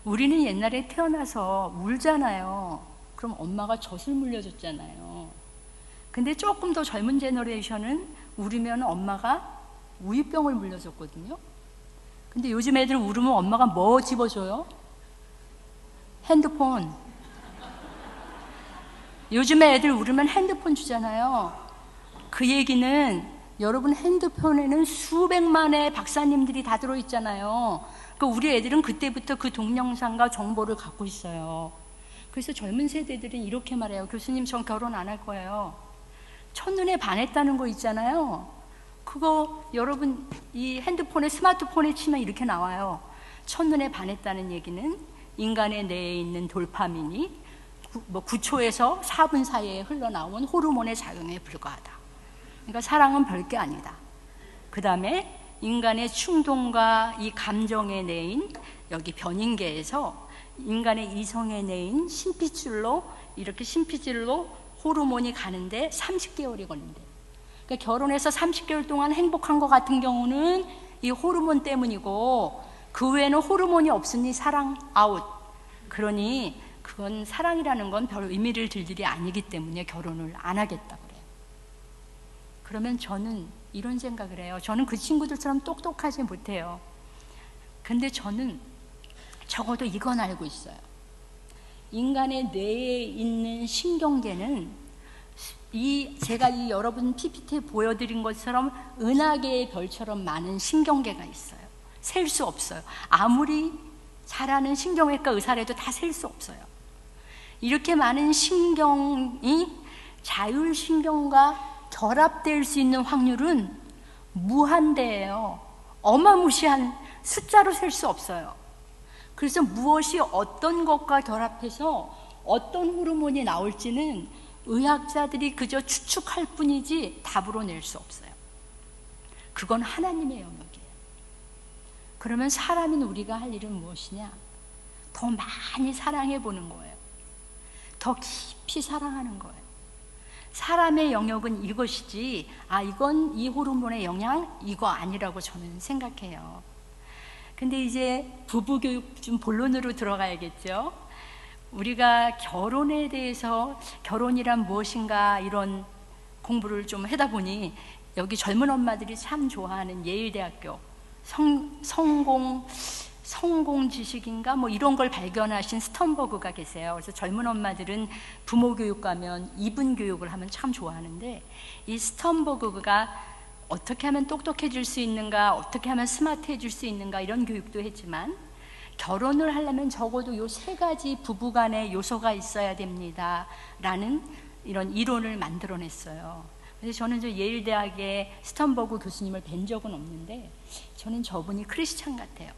우리는 옛날에 태어나서 울잖아요. 그럼 엄마가 젖을 물려줬잖아요. 근데 조금 더 젊은 제너레이션은 울으면 엄마가 우유병을 물려줬거든요. 근데 요즘 애들 울으면 엄마가 뭐 집어줘요? 핸드폰. 요즘에 애들 울으면 핸드폰 주잖아요. 그 얘기는 여러분 핸드폰에는 수백만의 박사님들이 다 들어있잖아요. 그 우리 애들은 그때부터 그 동영상과 정보를 갖고 있어요. 그래서 젊은 세대들은 이렇게 말해요. 교수님, 전 결혼 안 할 거예요. 첫눈에 반했다는 거 있잖아요. 그거 여러분 이 핸드폰에, 스마트폰에 치면 이렇게 나와요. 첫눈에 반했다는 얘기는 인간의 뇌에 있는 돌파민이 9초에서 4분 사이에 흘러나온 호르몬의 작용에 불과하다. 그러니까 사랑은 별게 아니다. 그 다음에 인간의 충동과 이 감정의 뇌인 여기 변인계에서 인간의 이성의 뇌인 심피줄로, 이렇게 심피줄로 호르몬이 가는데 30개월이 걸린대요. 그러니까 결혼해서 30개월 동안 행복한 것 같은 경우는 이 호르몬 때문이고, 그 외에는 호르몬이 없으니 사랑 아웃. 그러니 그건 사랑이라는 건 별 의미를 둘 일이 아니기 때문에 결혼을 안 하겠다 그래요. 그러면 저는 이런 생각을 해요. 저는 그 친구들처럼 똑똑하지 못해요. 근데 저는 적어도 이건 알고 있어요. 인간의 뇌에 있는 신경계는 제가 이 여러분 PPT에 보여드린 것처럼 은하계의 별처럼 많은 신경계가 있어요. 셀 수 없어요. 아무리 잘하는 신경외과 의사라도 다 셀 수 없어요. 이렇게 많은 신경이 자율신경과 결합될 수 있는 확률은 무한대예요. 어마무시한 숫자로 셀 수 없어요. 그래서 무엇이 어떤 것과 결합해서 어떤 호르몬이 나올지는 의학자들이 그저 추측할 뿐이지 답으로 낼 수 없어요. 그건 하나님의 영역이에요. 그러면 사람인 우리가 할 일은 무엇이냐? 더 많이 사랑해 보는 거예요. 더 깊이 사랑하는 거예요. 사람의 영역은 이것이지, 이건 이 호르몬의 영향, 이거 아니라고 저는 생각해요. 근데 이제 부부교육 좀 본론으로 들어가야겠죠. 우리가 결혼에 대해서 성이란 무엇인가 이런 공부를 좀 하다 보니 여기 젊은 엄마들이 참 좋아하는 예일대학교 성공 지식인가 뭐 이런 걸 발견하신 스턴버그가 계세요. 그래서 젊은 엄마들은 부모 교육 가면 이분 교육을 하면 참 좋아하는데, 이 스턴버그가 어떻게 하면 똑똑해질 수 있는가, 어떻게 하면 스마트해질 수 있는가 이런 교육도 했지만, 결혼을 하려면 적어도 요 3가지 부부간의 요소가 있어야 됩니다 라는 이런 이론을 만들어냈어요. 그래서 저는 저 예일대학의 스턴버그 교수님을 뵌 적은 없는데 저는 저분이 크리스찬 같아요.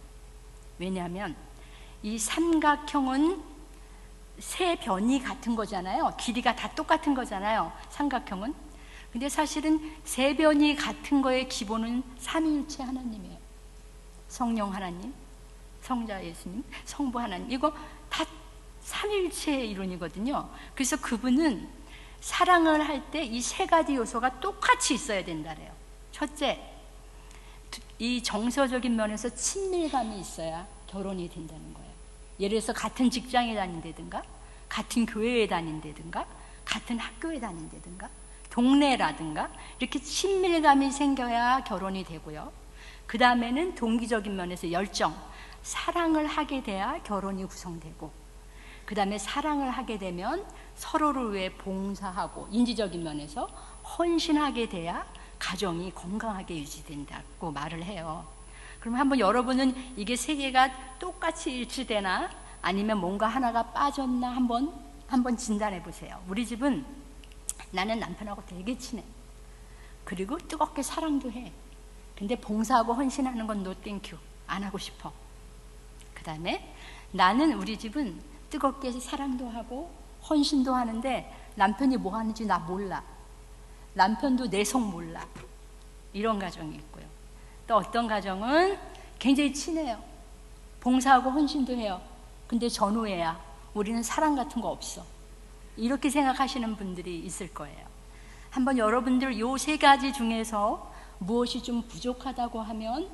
왜냐하면 이 삼각형은 3변이 같은 거잖아요. 길이가 다 똑같은 거잖아요, 삼각형은. 근데 사실은 3변이 같은 거의 기본은 삼위일체 하나님이에요. 성령 하나님, 성자 예수님, 성부 하나님, 이거 다 삼위일체의 이론이거든요. 그래서 그분은 사랑을 할 때 이 3가지 요소가 똑같이 있어야 된다래요. 첫째, 이 정서적인 면에서 친밀감이 있어야 결혼이 된다는 거예요. 예를 들어서 같은 직장에 다닌다든가, 같은 교회에 다닌다든가, 같은 학교에 다닌다든가, 동네라든가 이렇게 친밀감이 생겨야 결혼이 되고요. 그 다음에는 동기적인 면에서 열정, 사랑을 하게 돼야 결혼이 구성되고, 그 다음에 사랑을 하게 되면 서로를 위해 봉사하고, 인지적인 면에서 헌신하게 돼야 가정이 건강하게 유지된다고 말을 해요. 그럼 한번 여러분은 이게 3개가 똑같이 일치되나 아니면 뭔가 하나가 빠졌나 한번 진단해 보세요. 우리 집은 나는 남편하고 되게 친해. 그리고 뜨겁게 사랑도 해. 근데 봉사하고 헌신하는 건 노 땡큐, 안 하고 싶어. 그 다음에 나는, 우리 집은 뜨겁게 사랑도 하고 헌신도 하는데 남편이 뭐 하는지 나 몰라. 남편도 내 속 몰라. 이런 가정이 있고요. 또 어떤 가정은 굉장히 친해요. 봉사하고 헌신도 해요. 근데 전우애야. 우리는 사랑 같은 거 없어. 이렇게 생각하시는 분들이 있을 거예요. 한번 여러분들 요 3가지 중에서 무엇이 좀 부족하다고 하면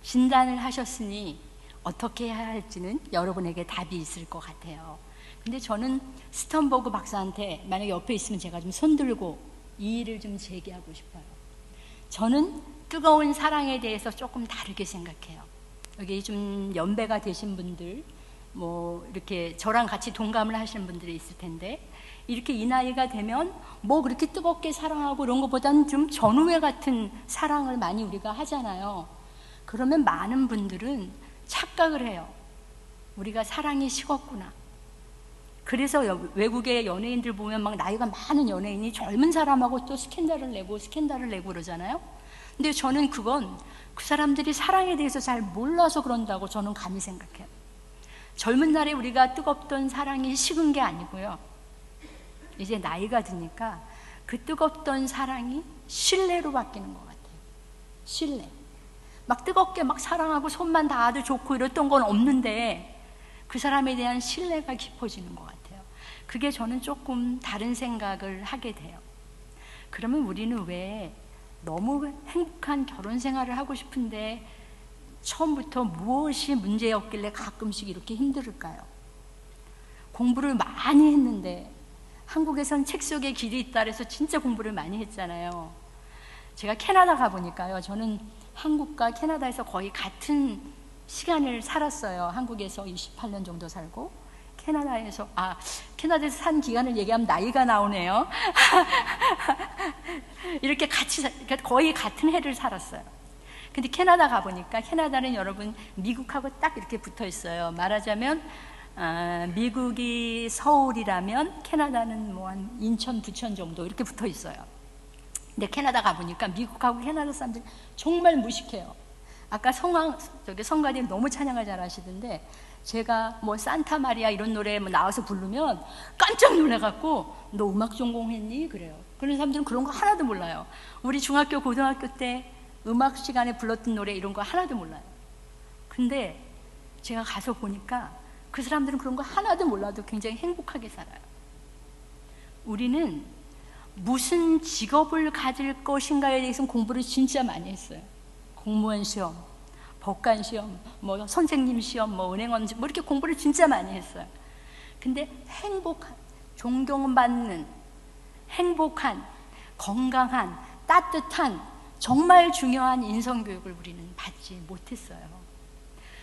진단을 하셨으니 어떻게 해야 할지는 여러분에게 답이 있을 것 같아요. 근데 저는 스턴버그 박사한테 만약 옆에 있으면 제가 좀 손들고 이의를 좀 제기하고 싶어요. 저는 뜨거운 사랑에 대해서 조금 다르게 생각해요. 여기 좀 연배가 되신 분들, 뭐 이렇게 저랑 같이 동감을 하시는 분들이 있을 텐데, 이렇게 이 나이가 되면 뭐 그렇게 뜨겁게 사랑하고 이런 것보다는 좀 전우애 같은 사랑을 많이 우리가 하잖아요. 그러면 많은 분들은 착각을 해요. 우리가 사랑이 식었구나. 그래서 외국의 연예인들 보면 막 나이가 많은 연예인이 젊은 사람하고 또 스캔들을 내고 그러잖아요. 근데 저는 그건 그 사람들이 사랑에 대해서 잘 몰라서 그런다고 저는 감히 생각해요. 젊은 날에 우리가 뜨겁던 사랑이 식은 게 아니고요. 이제 나이가 드니까 그 뜨겁던 사랑이 신뢰로 바뀌는 것 같아요. 신뢰. 막 뜨겁게 막 사랑하고 손만 닿아도 좋고 이랬던 건 없는데 그 사람에 대한 신뢰가 깊어지는 것 같아요. 그게 저는 조금 다른 생각을 하게 돼요. 그러면 우리는 왜 너무 행복한 결혼 생활을 하고 싶은데 처음부터 무엇이 문제였길래 가끔씩 이렇게 힘들을까요? 공부를 많이 했는데, 한국에선 책 속에 길이 있다 그래서 진짜 공부를 많이 했잖아요. 제가 캐나다 가보니까요, 저는 한국과 캐나다에서 거의 같은 시간을 살았어요. 한국에서 28년 정도 살고 캐나다에서 산 기간을 얘기하면 나이가 나오네요. 이렇게 같이 거의 같은 해를 살았어요. 근데 캐나다 가보니까 캐나다는 여러분 미국하고 딱 이렇게 붙어 있어요. 말하자면 미국이 서울이라면 캐나다는 뭐 한 인천, 부천 정도 이렇게 붙어 있어요. 근데 캐나다 가보니까 미국하고 캐나다 사람들이 정말 무식해요. 아까 성가님 너무 찬양을 잘 하시던데 제가 뭐 산타 마리아 이런 노래 뭐 나와서 부르면 깜짝 놀라갖고 너 음악 전공했니? 그래요. 그런 사람들은 그런 거 하나도 몰라요. 우리 중학교, 고등학교 때 음악 시간에 불렀던 노래 이런 거 하나도 몰라요. 근데 제가 가서 보니까 그 사람들은 그런 거 하나도 몰라도 굉장히 행복하게 살아요. 우리는 무슨 직업을 가질 것인가에 대해서는 공부를 진짜 많이 했어요. 공무원 시험, 법관 시험, 뭐 선생님 시험, 뭐 은행원 시험, 뭐 이렇게 공부를 진짜 많이 했어요. 근데 행복한, 존경받는, 행복한, 건강한, 따뜻한, 정말 중요한 인성교육을 우리는 받지 못했어요.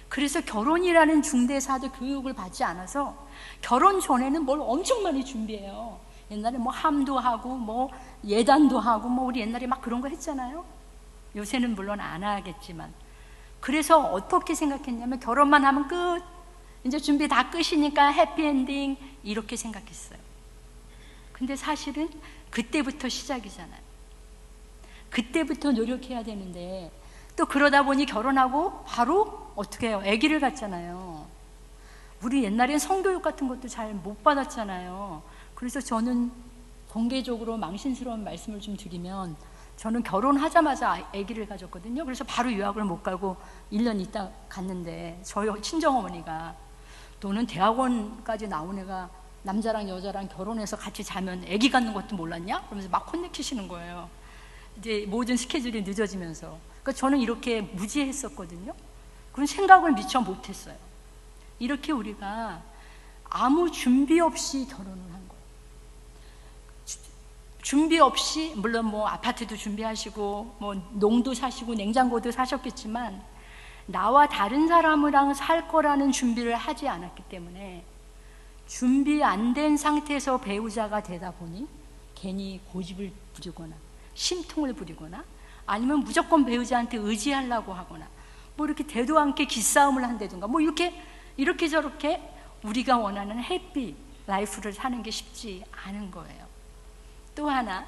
그래서 결혼이라는 중대사도 교육을 받지 않아서 결혼 전에는 뭘 엄청 많이 준비해요. 옛날에 뭐 함도 하고 뭐 예단도 하고 뭐 우리 옛날에 막 그런 거 했잖아요. 요새는 물론 안 하겠지만. 그래서 어떻게 생각했냐면 결혼만 하면 끝, 이제 준비 다 끝이니까 해피엔딩 이렇게 생각했어요. 근데 사실은 그때부터 시작이잖아요. 그때부터 노력해야 되는데 또 그러다 보니 결혼하고 바로 어떻게 해요? 아기를 갖잖아요. 우리 옛날엔 성교육 같은 것도 잘 못 받았잖아요. 그래서 저는 공개적으로 망신스러운 말씀을 좀 드리면 저는 결혼하자마자 아기를 가졌거든요. 그래서 바로 유학을 못 가고 1년 있다 갔는데 저희 친정어머니가 너는 대학원까지 나온 애가 남자랑 여자랑 결혼해서 같이 자면 아기 갖는 것도 몰랐냐? 그러면서 막 혼내키시는 거예요. 이제 모든 스케줄이 늦어지면서. 그러니까 저는 이렇게 무지했었거든요. 그런 생각을 미처 못했어요. 이렇게 우리가 아무 준비 없이 결혼을 한 거예요. 준비 없이, 물론 뭐 아파트도 준비하시고 뭐 농도 사시고 냉장고도 사셨겠지만 나와 다른 사람이랑 살 거라는 준비를 하지 않았기 때문에 준비 안 된 상태에서 배우자가 되다 보니 괜히 고집을 부리거나 심통을 부리거나 아니면 무조건 배우자한테 의지하려고 하거나 뭐 이렇게 대도 않게 기싸움을 한다든가 뭐 이렇게 저렇게 우리가 원하는 해피 라이프를 사는 게 쉽지 않은 거예요. 또 하나,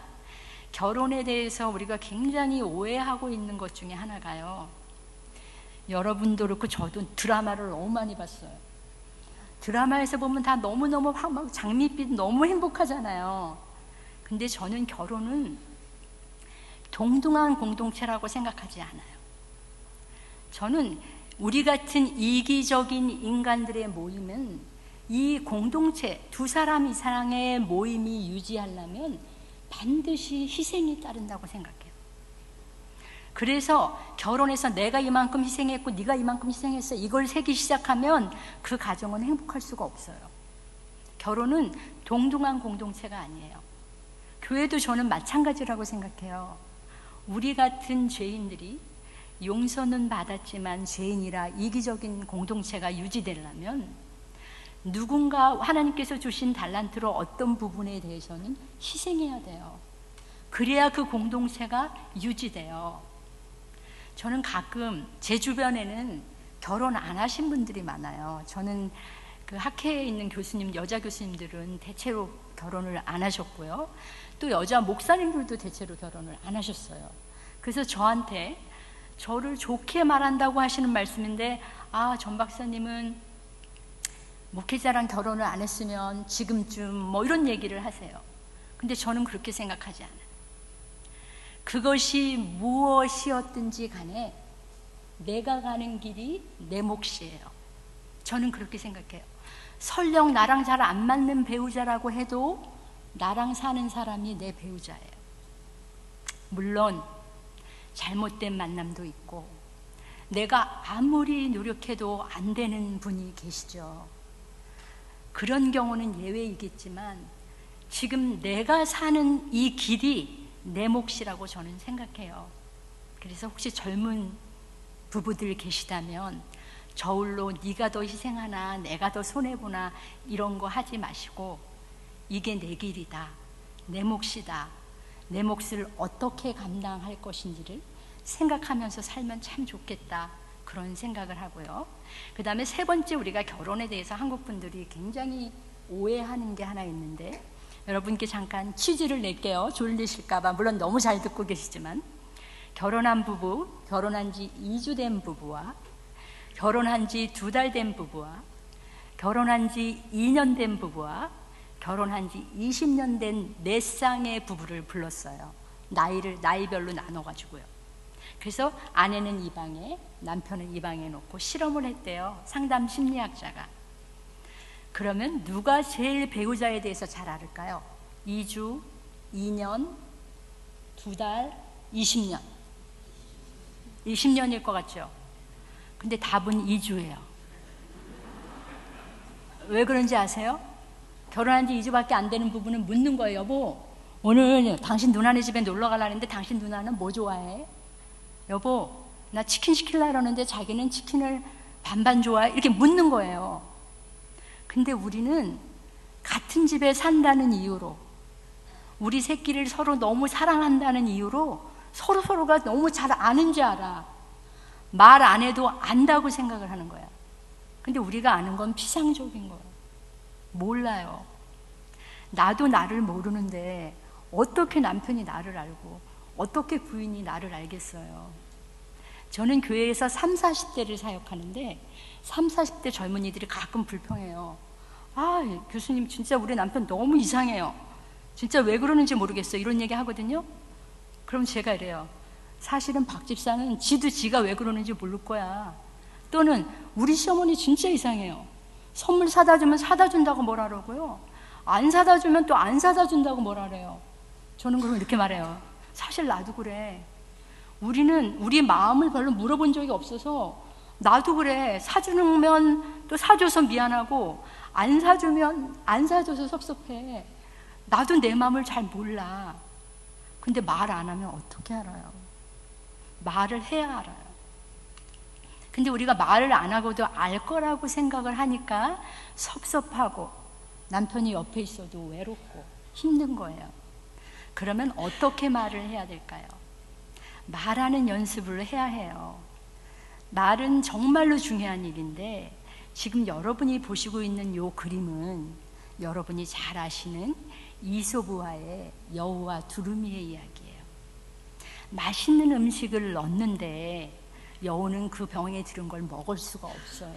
결혼에 대해서 우리가 굉장히 오해하고 있는 것 중에 하나가요. 여러분도 그렇고 저도 드라마를 너무 많이 봤어요. 드라마에서 보면 다 너무너무 막 장밋빛 너무 행복하잖아요. 근데 저는 결혼은 동등한 공동체라고 생각하지 않아요. 저는 우리 같은 이기적인 인간들의 모임은 이 공동체, 두 사람 이상의 모임이 유지하려면 반드시 희생이 따른다고 생각해요. 그래서 결혼해서 내가 이만큼 희생했고 네가 이만큼 희생했어 이걸 세기 시작하면 그 가정은 행복할 수가 없어요. 결혼은 동등한 공동체가 아니에요. 교회도 저는 마찬가지라고 생각해요. 우리 같은 죄인들이 용서는 받았지만 죄인이라 이기적인 공동체가 유지되려면 누군가 하나님께서 주신 달란트로 어떤 부분에 대해서는 희생해야 돼요. 그래야 그 공동체가 유지돼요. 저는 가끔 제 주변에는 결혼 안 하신 분들이 많아요. 저는 그 학회에 있는 교수님, 여자 교수님들은 대체로 결혼을 안 하셨고요. 또 여자 목사님들도 대체로 결혼을 안 하셨어요. 그래서 저한테 저를 좋게 말한다고 하시는 말씀인데 전 박사님은 목회자랑 결혼을 안 했으면 지금쯤 뭐 이런 얘기를 하세요. 근데 저는 그렇게 생각하지 않아요. 그것이 무엇이었든지 간에 내가 가는 길이 내 몫이에요. 저는 그렇게 생각해요. 설령 나랑 잘 안 맞는 배우자라고 해도 나랑 사는 사람이 내 배우자예요. 물론 잘못된 만남도 있고 내가 아무리 노력해도 안 되는 분이 계시죠. 그런 경우는 예외이겠지만 지금 내가 사는 이 길이 내 몫이라고 저는 생각해요. 그래서 혹시 젊은 부부들 계시다면 저울로 네가 더 희생하나 내가 더 손해보나 이런 거 하지 마시고 이게 내 길이다, 내 몫이다, 내 몫을 어떻게 감당할 것인지를 생각하면서 살면 참 좋겠다, 그런 생각을 하고요. 그 다음에 세 번째, 우리가 결혼에 대해서 한국 분들이 굉장히 오해하는 게 하나 있는데, 여러분께 잠깐 퀴즈를 낼게요. 졸리실까봐. 물론 너무 잘 듣고 계시지만, 결혼한 부부, 결혼한 지 2주 된 부부와 결혼한 지 2달 된 부부와 결혼한 지 2년 된 부부와 결혼한 지 20년 된 4쌍의 부부를 불렀어요. 나이별로 나눠가지고요. 그래서 아내는 이 방에, 남편은 이 방에 놓고 실험을 했대요, 상담 심리학자가. 그러면 누가 제일 배우자에 대해서 잘 알을까요? 2주, 2년, 2달, 20년. 20년일 것 같죠? 근데 답은 2주예요. 왜 그런지 아세요? 결혼한 지 2주밖에 안 되는 부부는 묻는 거예요. 여보, 오늘 당신 누나네 집에 놀러 가려는데 당신 누나는 뭐 좋아해? 여보, 나 치킨 시키려고 그러는데 자기는 치킨을 반반 좋아해? 이렇게 묻는 거예요. 근데 우리는 같은 집에 산다는 이유로, 우리 새끼를 서로 너무 사랑한다는 이유로 서로가 너무 잘 아는 줄 알아. 말 안 해도 안다고 생각을 하는 거야. 근데 우리가 아는 건 피상적인 거예요. 몰라요. 나도 나를 모르는데 어떻게 남편이 나를 알고 어떻게 부인이 나를 알겠어요. 저는 교회에서 30, 40대를 사역하는데 30, 40대 젊은이들이 가끔 불평해요. 아, 교수님 진짜 우리 남편 너무 이상해요. 진짜 왜 그러는지 모르겠어요. 이런 얘기 하거든요. 그럼 제가 이래요. 사실은 박 집사는 지도 지가 왜 그러는지 모를 거야. 또는 우리 시어머니 진짜 이상해요. 선물 사다 주면 사다 준다고 뭐라 그러고요. 안 사다 주면 또 안 사다 준다고 뭐라 그래요. 저는 그럼 이렇게 말해요. 사실 나도 그래. 우리는 우리 마음을 별로 물어본 적이 없어서 나도 그래. 사주면 또 사줘서 미안하고 안 사주면 안 사줘서 섭섭해. 나도 내 마음을 잘 몰라. 근데 말 안 하면 어떻게 알아요? 말을 해야 알아요. 근데 우리가 말을 안 하고도 알 거라고 생각을 하니까 섭섭하고 남편이 옆에 있어도 외롭고 힘든 거예요. 그러면 어떻게 말을 해야 될까요? 말하는 연습을 해야 해요. 말은 정말로 중요한 일인데, 지금 여러분이 보시고 있는 이 그림은 여러분이 잘 아시는 이솝우화의 여우와 두루미의 이야기예요. 맛있는 음식을 넣는데 여우는 그 병에 들은 걸 먹을 수가 없어요.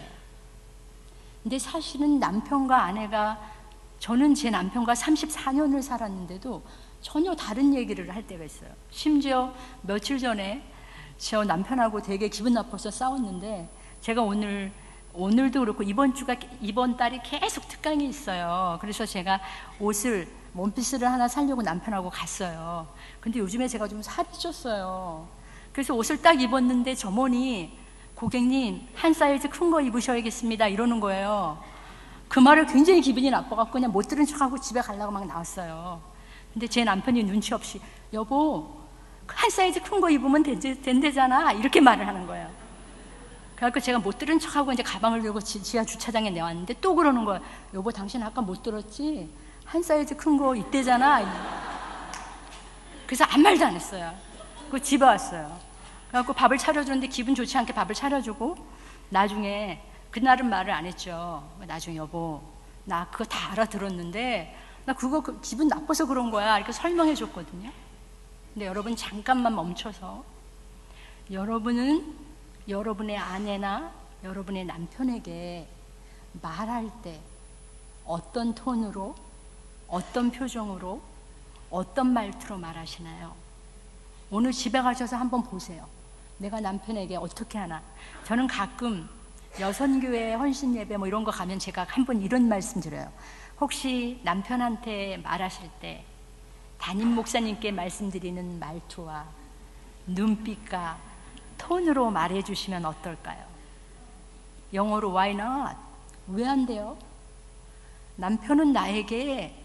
근데 사실은 남편과 아내가, 저는 제 남편과 34년을 살았는데도 전혀 다른 얘기를 할 때가 있어요. 심지어 며칠 전에 저 남편하고 되게 기분 나빠서 싸웠는데, 제가 오늘도 그렇고 이번 달이 계속 특강이 있어요. 그래서 제가 원피스를 하나 사려고 남편하고 갔어요. 근데 요즘에 제가 좀 살이 쪘어요. 그래서 옷을 딱 입었는데 점원이 고객님 한 사이즈 큰 거 입으셔야겠습니다 이러는 거예요. 그 말을 굉장히 기분이 나빠갖고 그냥 못 들은 척하고 집에 가려고 막 나왔어요. 근데 제 남편이 눈치 없이 여보 한 사이즈 큰 거 입으면 된대잖아 이렇게 말을 하는 거예요. 그래갖고 제가 못 들은 척하고 이제 가방을 들고 지하 주차장에 내왔는데 또 그러는 거예요. 여보 당신 아까 못 들었지? 한 사이즈 큰 거 있대잖아. 그래서 아무 말도 안 했어요. 그 집에 왔어요. 그래갖고 밥을 차려주는데 기분 좋지 않게 밥을 차려주고, 나중에 그날은 말을 안 했죠. 나중에 여보 나 그거 다 알아들었는데 나 그거 기분 나빠서 그런 거야 이렇게 설명해 줬거든요. 근데 여러분 잠깐만 멈춰서, 여러분은 여러분의 아내나 여러분의 남편에게 말할 때 어떤 톤으로, 어떤 표정으로, 어떤 말투로 말하시나요? 오늘 집에 가셔서 한번 보세요. 내가 남편에게 어떻게 하나. 저는 가끔 여선교회 헌신예배 뭐 이런 거 가면 제가 한번 이런 말씀 드려요. 혹시 남편한테 말하실 때 담임 목사님께 말씀드리는 말투와 눈빛과 톤으로 말해주시면 어떨까요? 영어로 why not? 왜 안 돼요? 남편은 나에게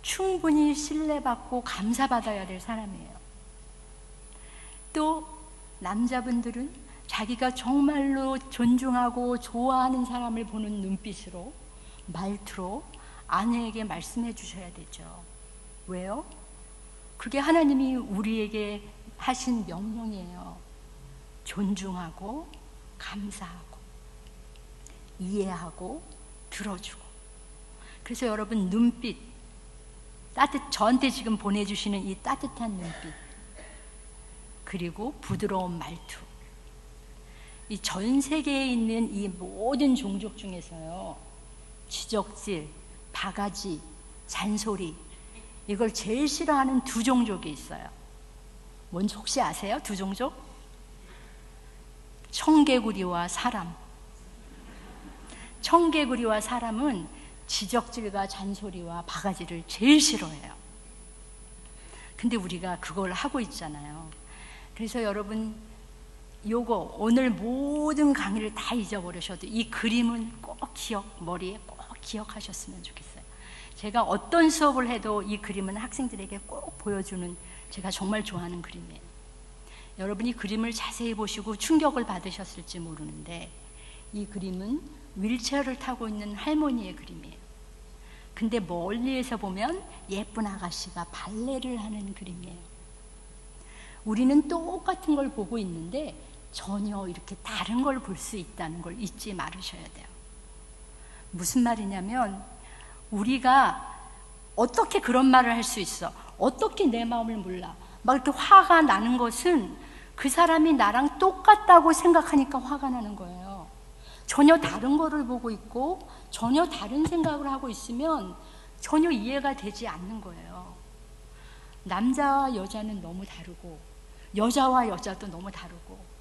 충분히 신뢰받고 감사받아야 될 사람이에요. 또 남자분들은 자기가 정말로 존중하고 좋아하는 사람을 보는 눈빛으로, 말투로 아내에게 말씀해 주셔야 되죠. 왜요? 그게 하나님이 우리에게 하신 명령이에요. 존중하고 감사하고 이해하고 들어주고. 그래서 여러분, 눈빛, 저한테 지금 보내주시는 이 따뜻한 눈빛, 그리고 부드러운 말투, 이 전 세계에 있는 이 모든 종족 중에서요, 지적질, 바가지, 잔소리, 이걸 제일 싫어하는 두 종족이 있어요. 뭔지 혹시 아세요? 두 종족? 청개구리와 사람. 청개구리와 사람은 지적질과 잔소리와 바가지를 제일 싫어해요. 근데 우리가 그걸 하고 있잖아요. 그래서 여러분, 요거 오늘 모든 강의를 다 잊어버리셔도 이 그림은 꼭 머리에 꼭 기억하셨으면 좋겠어요. 제가 어떤 수업을 해도 이 그림은 학생들에게 꼭 보여주는, 제가 정말 좋아하는 그림이에요. 여러분이 그림을 자세히 보시고 충격을 받으셨을지 모르는데, 이 그림은 휠체어를 타고 있는 할머니의 그림이에요. 근데 멀리에서 보면 예쁜 아가씨가 발레를 하는 그림이에요. 우리는 똑같은 걸 보고 있는데 전혀 이렇게 다른 걸 볼 수 있다는 걸 잊지 말으셔야 돼요. 무슨 말이냐면, 우리가 어떻게 그런 말을 할 수 있어? 어떻게 내 마음을 몰라? 막 이렇게 화가 나는 것은 그 사람이 나랑 똑같다고 생각하니까 화가 나는 거예요. 전혀 다른 거를 보고 있고 전혀 다른 생각을 하고 있으면 전혀 이해가 되지 않는 거예요. 남자와 여자는 너무 다르고 여자와 여자도 너무 다르고,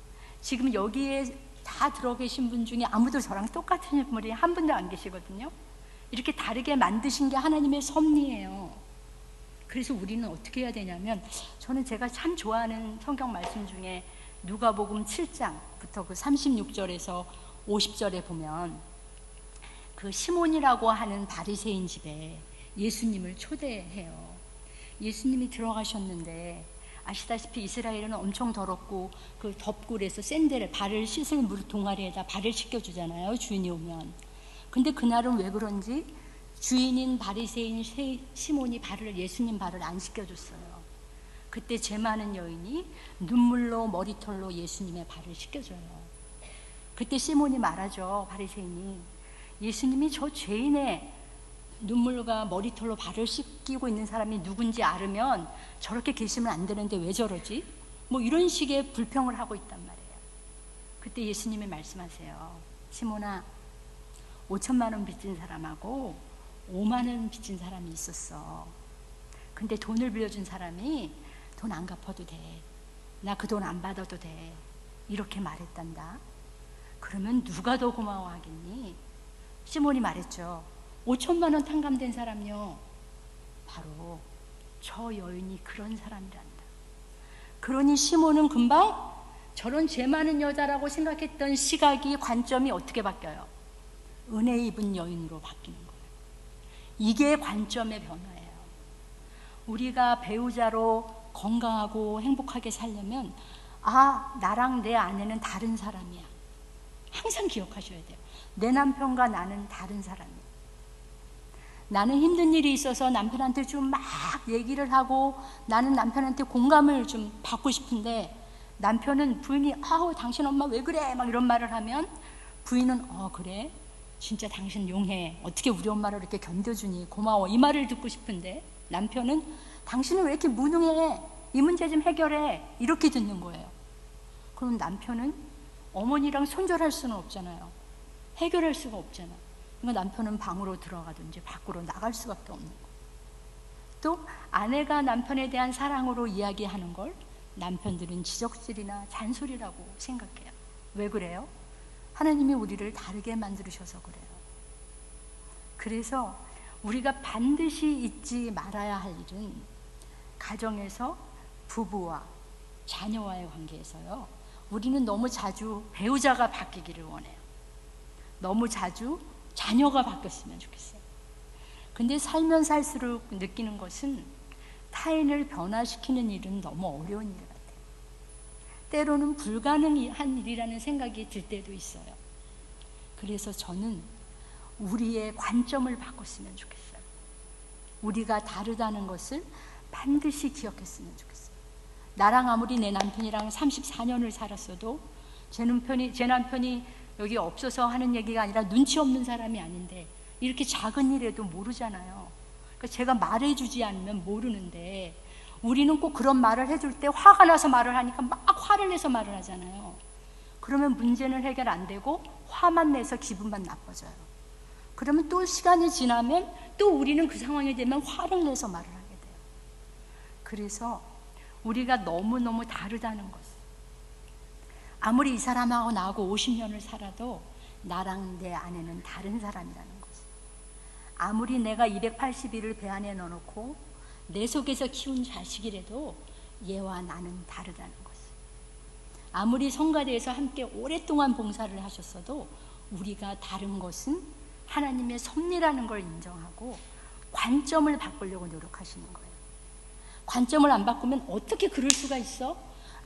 지금 여기에 다 들어 계신 분 중에 아무도 저랑 똑같은 인물이 한 분도 안 계시거든요. 이렇게 다르게 만드신 게 하나님의 섭리예요. 그래서 우리는 어떻게 해야 되냐면, 저는 제가 참 좋아하는 성경 말씀 중에 누가복음 7장부터 그 36절에서 50절에 보면, 그 시몬이라고 하는 바리새인 집에 예수님을 초대해요. 예수님이 들어가셨는데, 아시다시피 이스라엘은 엄청 더럽고 그 덥고 그래서 샌들에 발을 씻을 물 동아리에다 발을 씻겨주잖아요, 주인이 오면. 근데 그날은 왜 그런지 주인인 바리새인 시몬이 예수님 발을 안 씻겨줬어요. 그때 죄 많은 여인이 눈물로 머리털로 예수님의 발을 씻겨줘요. 그때 시몬이 말하죠, 바리새인이. 예수님이 저 죄인의 눈물과 머리털로 발을 씻기고 있는 사람이 누군지 알으면 저렇게 계시면 안 되는데 왜 저러지? 뭐 이런 식의 불평을 하고 있단 말이에요. 그때 예수님이 말씀하세요. 시몬아, 5천만 원 빚진 사람하고 5만 원 빚진 사람이 있었어. 근데 돈을 빌려준 사람이 돈 안 갚아도 돼. 나 그 돈 안 받아도 돼. 이렇게 말했단다. 그러면 누가 더 고마워하겠니? 시몬이 말했죠. 5천만 원 탕감된 사람요, 바로 저 여인이 그런 사람이란다. 그러니 시몬은 금방 저런 죄 많은 여자라고 생각했던 시각이, 관점이 어떻게 바뀌어요? 은혜 입은 여인으로 바뀌는 거예요. 이게 관점의 변화예요. 우리가 배우자로 건강하고 행복하게 살려면, 아, 나랑 내 아내는 다른 사람이야. 항상 기억하셔야 돼요. 내 남편과 나는 다른 사람이에요. 나는 힘든 일이 있어서 남편한테 좀 막 얘기를 하고 나는 남편한테 공감을 좀 받고 싶은데, 남편은 부인이 아우 당신 엄마 왜 그래 막 이런 말을 하면 부인은 그래? 진짜 당신 용해. 어떻게 우리 엄마를 이렇게 견뎌주니 고마워. 이 말을 듣고 싶은데 남편은 당신은 왜 이렇게 무능해? 이 문제 좀 해결해. 이렇게 듣는 거예요. 그럼 남편은 어머니랑 손절할 수는 없잖아요. 해결할 수가 없잖아. 그러니까 남편은 방으로 들어가든지 밖으로 나갈 수밖에 없는 거예요. 또 아내가 남편에 대한 사랑으로 이야기하는 걸 남편들은 지적질이나 잔소리라고 생각해요. 왜 그래요? 하나님이 우리를 다르게 만들으셔서 그래요. 그래서 우리가 반드시 잊지 말아야 할 일은, 가정에서 부부와 자녀와의 관계에서요, 우리는 너무 자주 배우자가 바뀌기를 원해요. 너무 자주 자녀가 바뀌었으면 좋겠어요. 근데 살면 살수록 느끼는 것은 타인을 변화시키는 일은 너무 어려운 일 같아요. 때로는 불가능한 일이라는 생각이 들 때도 있어요. 그래서 저는 우리의 관점을 바꿨으면 좋겠어요. 우리가 다르다는 것을 반드시 기억했으면 좋겠어요. 나랑 아무리 내 남편이랑 34년을 살았어도 제 남편이 여기 없어서 하는 얘기가 아니라 눈치 없는 사람이 아닌데 이렇게 작은 일에도 모르잖아요. 그러니까 제가 말해주지 않으면 모르는데 우리는 꼭 그런 말을 해줄 때 화가 나서 말을 하니까 막 화를 내서 말을 하잖아요. 그러면 문제는 해결 안 되고 화만 내서 기분만 나빠져요. 그러면 또 시간이 지나면 또 우리는 그 상황이 되면 화를 내서 말을 하게 돼요. 그래서 우리가 너무너무 다르다는 것. 아무리 이 사람하고 나하고 50년을 살아도 나랑 내 아내는 다른 사람이라는 거지. 아무리 내가 280일을 배 안에 넣어놓고 내 속에서 키운 자식이라도 얘와 나는 다르다는 거지. 아무리 성가대에서 함께 오랫동안 봉사를 하셨어도 우리가 다른 것은 하나님의 섭리라는 걸 인정하고 관점을 바꾸려고 노력하시는 거예요. 관점을 안 바꾸면 어떻게 그럴 수가 있어?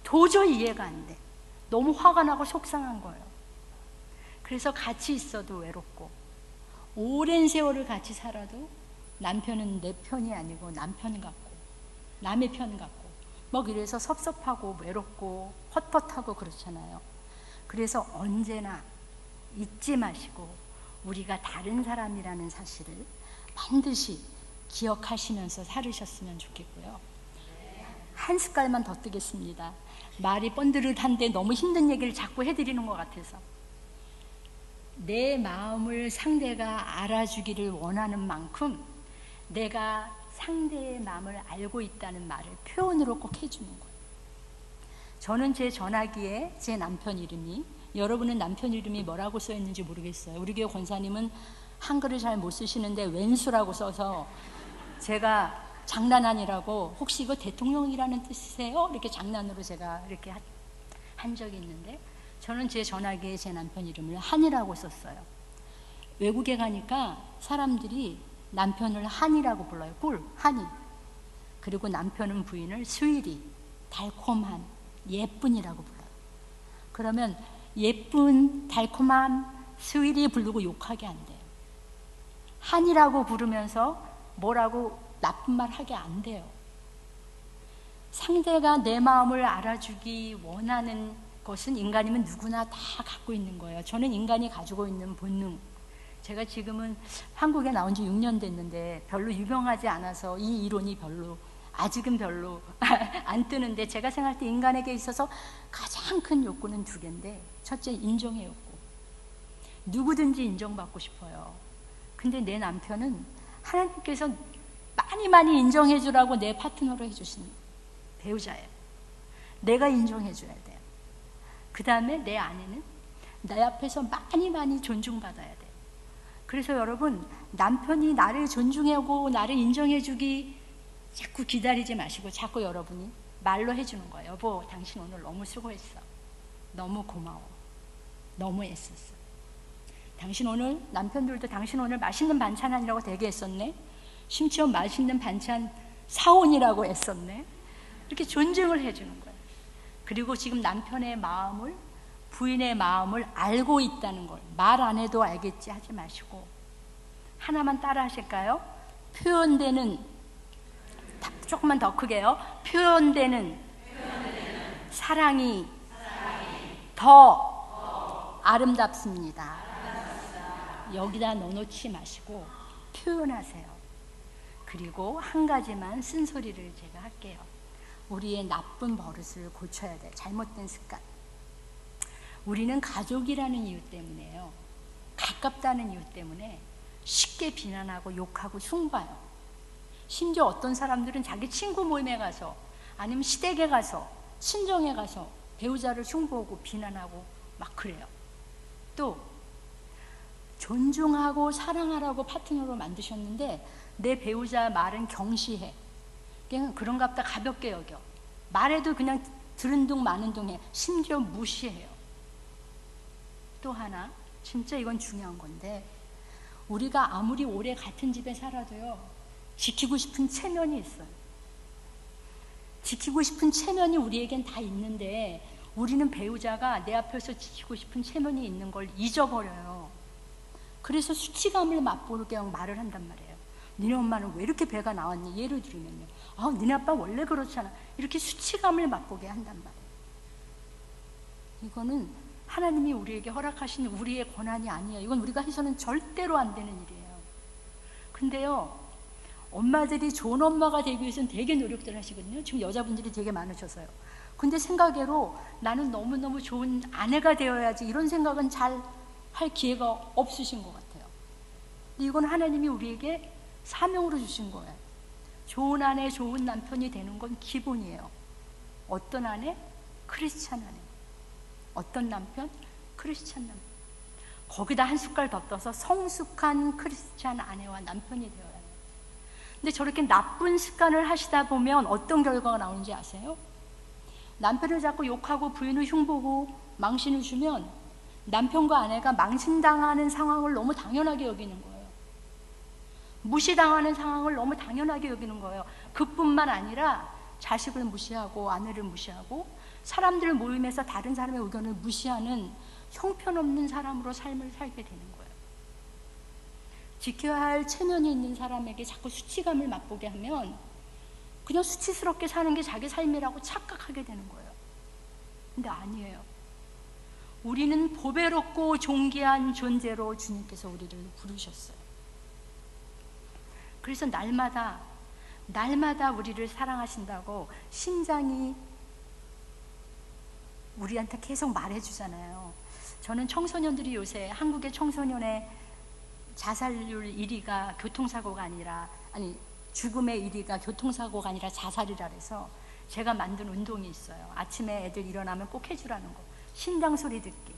도저히 이해가 안 돼. 너무 화가 나고 속상한 거예요. 그래서 같이 있어도 외롭고 오랜 세월을 같이 살아도 남편은 내 편이 아니고 남편 같고 남의 편 같고 뭐 이래서 섭섭하고 외롭고 헛헛하고 그렇잖아요. 그래서 언제나 잊지 마시고 우리가 다른 사람이라는 사실을 반드시 기억하시면서 살으셨으면 좋겠고요. 한 숟갈만 더 뜨겠습니다. 말이 뻔드릇한데 너무 힘든 얘기를 자꾸 해드리는 것 같아서. 내 마음을 상대가 알아주기를 원하는 만큼 내가 상대의 마음을 알고 있다는 말을 표현으로 꼭 해주는 거예요. 저는 제 전화기에 제 남편 이름이, 여러분은 남편 이름이 뭐라고 써 있는지 모르겠어요. 우리 교회 권사님은 한글을 잘 못 쓰시는데 왼수라고 써서 제가 장난 아니라고 혹시 이거 대통령이라는 뜻이세요? 이렇게 장난으로 제가 이렇게 한 적이 있는데 저는 제 전화기에 제 남편 이름을 한이라고 썼어요. 외국에 가니까 사람들이 남편을 한이라고 불러요. 꿀, 한이. 그리고 남편은 부인을 스위리, 달콤한, 예쁜이라고 불러요. 그러면 예쁜, 달콤한, 스위리 부르고 욕하게 안 돼요. 한이라고 부르면서 뭐라고 나쁜 말 하게 안 돼요. 상대가 내 마음을 알아주기 원하는 것은 인간이면 누구나 다 갖고 있는 거예요. 저는 인간이 가지고 있는 본능. 제가 지금은 한국에 나온 지 6년 됐는데 별로 유명하지 않아서 이 이론이 아직은 별로 안 뜨는데 제가 생각할 때 인간에게 있어서 가장 큰 욕구는 두 개인데 첫째, 인정의 욕구. 누구든지 인정받고 싶어요. 근데 내 남편은 하나님께서 많이 인정해 주라고 내 파트너로 해주신 배우자예요. 내가 인정해 줘야 돼요. 그 다음에 내 아내는 내 앞에서 많이 존중받아야 돼요. 그래서 여러분, 남편이 나를 존중하고 나를 인정해 주기 자꾸 기다리지 마시고 자꾸 여러분이 말로 해주는 거예요. 여보, 당신 오늘 너무 수고했어. 너무 고마워. 너무 애썼어. 당신 오늘, 남편들도 당신 오늘 맛있는 반찬 아니라고 되게 애썼네. 심지어 맛있는 반찬 사온이라고 애썼네. 이렇게 존중을 해주는 거예요. 그리고 지금 남편의 마음을, 부인의 마음을 알고 있다는 걸 말 안 해도 알겠지 하지 마시고 하나만 따라 하실까요? 표현되는, 조금만 더 크게요. 표현되는 사랑이 더 아름답습니다. 여기다 넣어놓지 마시고 표현하세요. 그리고 한 가지만 쓴소리를 제가 할게요. 우리의 나쁜 버릇을 고쳐야 돼요. 잘못된 습관. 우리는 가족이라는 이유 때문에요. 가깝다는 이유 때문에 쉽게 비난하고 욕하고 흉봐요. 심지어 어떤 사람들은 자기 친구 모임에 가서 아니면 시댁에 가서 친정에 가서 배우자를 흉보고 비난하고 막 그래요. 또 존중하고 사랑하라고 파트너로 만드셨는데 내 배우자 말은 경시해. 그냥 그런가 보다 가볍게 여겨. 말해도 그냥 들은 둥 마는 둥 해. 심지어 무시해요. 또 하나, 진짜 이건 중요한 건데 우리가 아무리 오래 같은 집에 살아도요, 지키고 싶은 체면이 있어요. 지키고 싶은 체면이 우리에겐 다 있는데 우리는 배우자가 내 앞에서 지키고 싶은 체면이 있는 걸 잊어버려요. 그래서 수치감을 맛보게 말을 한단 말이에요. 니네 엄마는 왜 이렇게 배가 나왔니? 예를 들면요. 니네 아빠 원래 그렇잖아. 이렇게 수치감을 맛보게 한단 말이에요. 이거는 하나님이 우리에게 허락하신 우리의 권한이 아니에요. 이건 우리가 해서는 절대로 안 되는 일이에요. 근데요, 엄마들이 좋은 엄마가 되기 위해서는 되게 노력들 하시거든요. 지금 여자분들이 되게 많으셔서요. 근데 생각외로 나는 너무너무 좋은 아내가 되어야지, 이런 생각은 잘 할 기회가 없으신 것 같아요. 이건 하나님이 우리에게 사명으로 주신 거예요. 좋은 아내, 좋은 남편이 되는 건 기본이에요. 어떤 아내? 크리스찬 아내. 어떤 남편? 크리스찬 남편. 거기다 한 숟갈 더 떠서 성숙한 크리스찬 아내와 남편이 되어야 해요. 근데 저렇게 나쁜 습관을 하시다 보면 어떤 결과가 나오는지 아세요? 남편을 자꾸 욕하고 부인을 흉보고 망신을 주면 남편과 아내가 망신당하는 상황을 너무 당연하게 여기는 거예요. 무시당하는 상황을 너무 당연하게 여기는 거예요. 그뿐만 아니라 자식을 무시하고 아내를 무시하고 사람들 모임에서 다른 사람의 의견을 무시하는 형편없는 사람으로 삶을 살게 되는 거예요. 지켜야 할 체면이 있는 사람에게 자꾸 수치감을 맛보게 하면 그냥 수치스럽게 사는 게 자기 삶이라고 착각하게 되는 거예요. 근데 아니에요. 우리는 보배롭고 존귀한 존재로 주님께서 우리를 부르셨어요. 그래서 날마다 우리를 사랑하신다고 심장이 우리한테 계속 말해주잖아요. 저는 청소년들이 요새 한국의 청소년의 자살률 1위가 교통사고가 아니라, 죽음의 1위가 교통사고가 아니라 자살이라 해서 제가 만든 운동이 있어요. 아침에 애들 일어나면 꼭 해주라는 거. 심장 소리 듣기.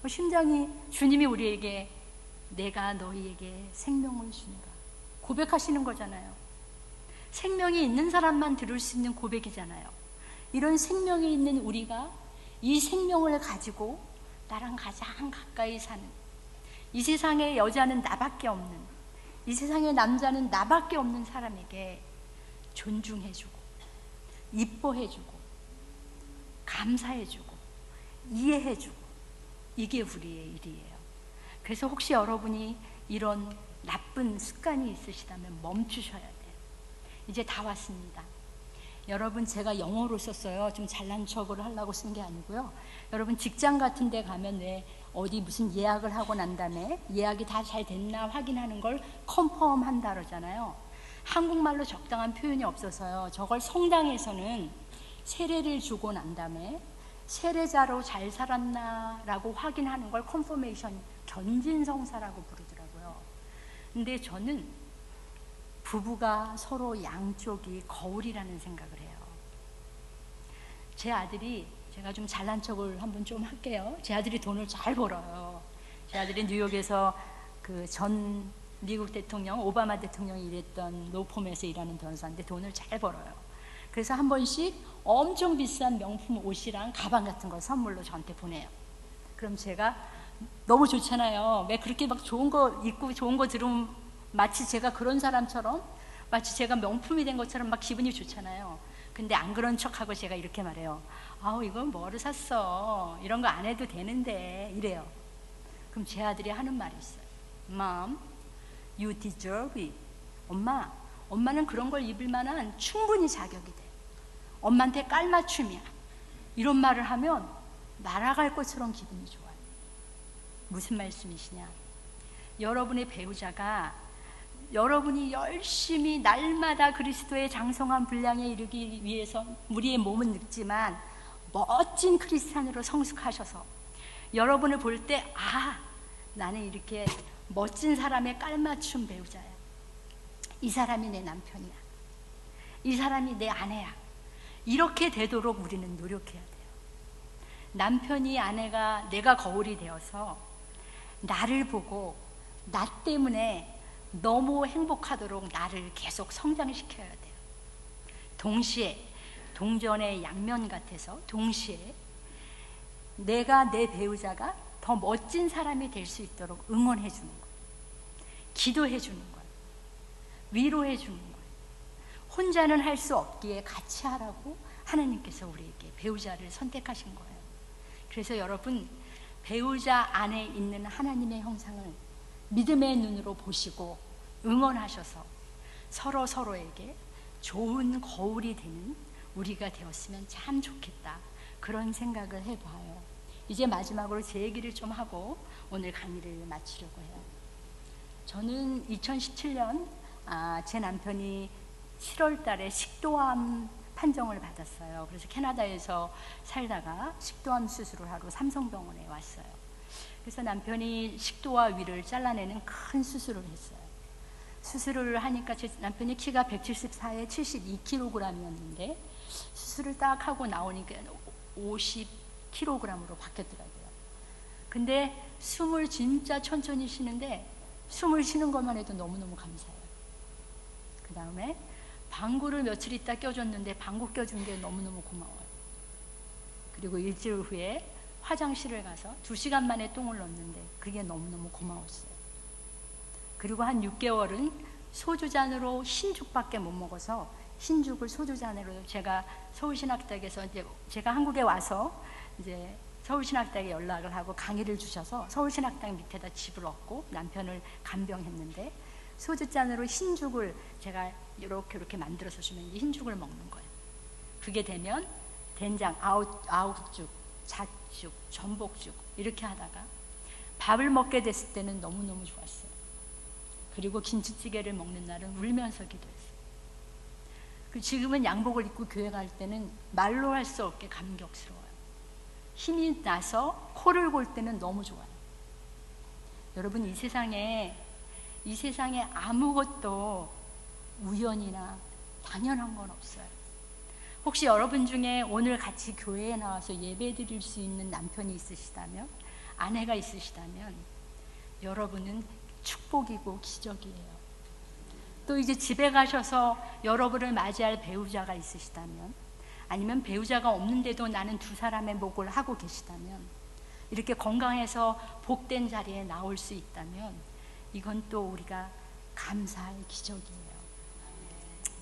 심장이, 주님이 우리에게 내가 너희에게 생명을 주니라 고백하시는 거잖아요. 생명이 있는 사람만 들을 수 있는 고백이잖아요. 이런 생명이 있는 우리가 이 생명을 가지고 나랑 가장 가까이 사는, 이 세상에 여자는 나밖에 없는, 이 세상에 남자는 나밖에 없는 사람에게 존중해주고 이뻐해주고 감사해주고 이해해주고, 이게 우리의 일이에요. 그래서 혹시 여러분이 이런 나쁜 습관이 있으시다면 멈추셔야 돼요. 이제 다 왔습니다. 여러분, 제가 영어로 썼어요. 좀 잘난 척을 하려고 쓴 게 아니고요. 여러분 직장 같은 데 가면 왜 어디 무슨 예약을 하고 난 다음에 예약이 다 잘 됐나 확인하는 걸 컨펌 한다 그러잖아요. 한국말로 적당한 표현이 없어서요. 저걸 성당에서는 세례를 주고 난 다음에 세례자로 잘 살았나라고 확인하는 걸 컨퍼메이션, 견진성사라고 부르더라고요. 근데 저는 부부가 서로 양쪽이 거울이라는 생각을 해요. 제 아들이, 제가 좀 잘난 척을 한번 좀 할게요. 제 아들이 돈을 잘 벌어요. 제 아들이 뉴욕에서 그 전 미국 대통령, 오바마 대통령이 일했던 로펌에서 일하는 변호사인데 돈을 잘 벌어요. 그래서 한 번씩 엄청 비싼 명품 옷이랑 가방 같은 걸 선물로 저한테 보내요. 그럼 제가 너무 좋잖아요. 왜 그렇게 막 좋은 거 입고 좋은 거 들으면 마치 제가 그런 사람처럼, 마치 제가 명품이 된 것처럼 막 기분이 좋잖아요. 근데 안 그런 척하고 제가 이렇게 말해요. 이건 뭐를 샀어? 이런 거 안 해도 되는데, 이래요. 그럼 제 아들이 하는 말이 있어요. Mom, you deserve it. 엄마는 그런 걸 입을 만한 충분히 자격이 돼. 엄마한테 깔맞춤이야. 이런 말을 하면 날아갈 것처럼 기분이 좋아요. 무슨 말씀이시냐? 여러분의 배우자가 여러분이 열심히 날마다 그리스도의 장성한 분량에 이르기 위해서 우리의 몸은 늙지만 멋진 크리스찬으로 성숙하셔서 여러분을 볼 때, 나는 이렇게 멋진 사람의 깔맞춤 배우자야. 이 사람이 내 남편이야. 이 사람이 내 아내야. 이렇게 되도록 우리는 노력해야 돼요. 남편이, 아내가 내가 거울이 되어서 나를 보고 나 때문에 너무 행복하도록 나를 계속 성장시켜야 돼요. 동시에 동전의 양면 같아서 동시에 내가, 내 배우자가 더 멋진 사람이 될 수 있도록 응원해 주는 거예요. 기도해 주는 거예요. 위로해 주는 거예요. 혼자는 할 수 없기에 같이 하라고 하나님께서 우리에게 배우자를 선택하신 거예요. 그래서 여러분, 배우자 안에 있는 하나님의 형상을 믿음의 눈으로 보시고 응원하셔서 서로 서로에게 좋은 거울이 되는 우리가 되었으면 참 좋겠다, 그런 생각을 해봐요. 이제 마지막으로 제 얘기를 좀 하고 오늘 강의를 마치려고 해요. 저는 2017년 제 남편이 7월 달에 식도암 판정을 받았어요. 그래서 캐나다에서 살다가 식도암 수술을 하러 삼성병원에 왔어요. 그래서 남편이 식도와 위를 잘라내는 큰 수술을 했어요. 수술을 하니까 제 남편이 키가 174에 72kg이었는데 수술을 딱 하고 나오니까 50kg으로 바뀌었더라고요. 근데 숨을 진짜 천천히 쉬는데 숨을 쉬는 것만 해도 너무너무 감사해요. 그 다음에 방구를 며칠 있다 껴줬는데 방구 껴준 게 너무너무 고마워요. 그리고 일주일 후에 화장실을 가서 2시간 만에 똥을 넣었는데 그게 너무너무 고마웠어요. 그리고 한 6개월은 소주잔으로 흰죽밖에 못 먹어서 흰죽을 소주잔으로, 제가 서울신학대학에서 이제 제가 한국에 와서 이제 서울신학대학에 연락을 하고 강의를 주셔서 서울신학대학 밑에다 집을 얻고 남편을 간병했는데 소주잔으로 흰죽을 제가 이렇게 만들어서 주면 흰죽을 먹는 거예요. 그게 되면 된장, 아욱죽, 잣죽, 전복죽 이렇게 하다가 밥을 먹게 됐을 때는 너무너무 좋았어요. 그리고 김치찌개를 먹는 날은 울면서 기도했어요. 지금은 양복을 입고 교회 갈 때는 말로 할 수 없게 감격스러워요. 힘이 나서 코를 골 때는 너무 좋아요. 여러분, 이 세상에 아무것도 우연이나 당연한 건 없어요. 혹시 여러분 중에 오늘 같이 교회에 나와서 예배 드릴 수 있는 남편이 있으시다면, 아내가 있으시다면 여러분은 축복이고 기적이에요. 또 이제 집에 가셔서 여러분을 맞이할 배우자가 있으시다면, 아니면 배우자가 없는데도 나는 두 사람의 목을 하고 계시다면, 이렇게 건강해서 복된 자리에 나올 수 있다면 이건 또 우리가 감사할 기적이에요.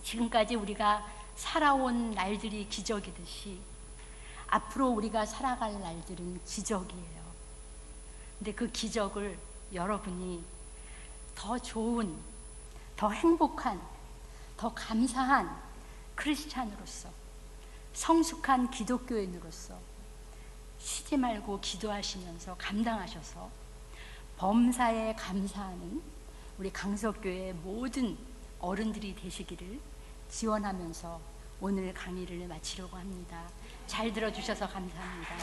지금까지 우리가 살아온 날들이 기적이듯이 앞으로 우리가 살아갈 날들은 기적이에요. 근데 그 기적을 여러분이 더 좋은, 더 행복한, 더 감사한 크리스찬으로서, 성숙한 기독교인으로서 쉬지 말고 기도하시면서 감당하셔서 범사에 감사하는 우리 강석교회 모든 어른들이 되시기를 지원하면서 오늘 강의를 마치려고 합니다. 잘 들어주셔서 감사합니다.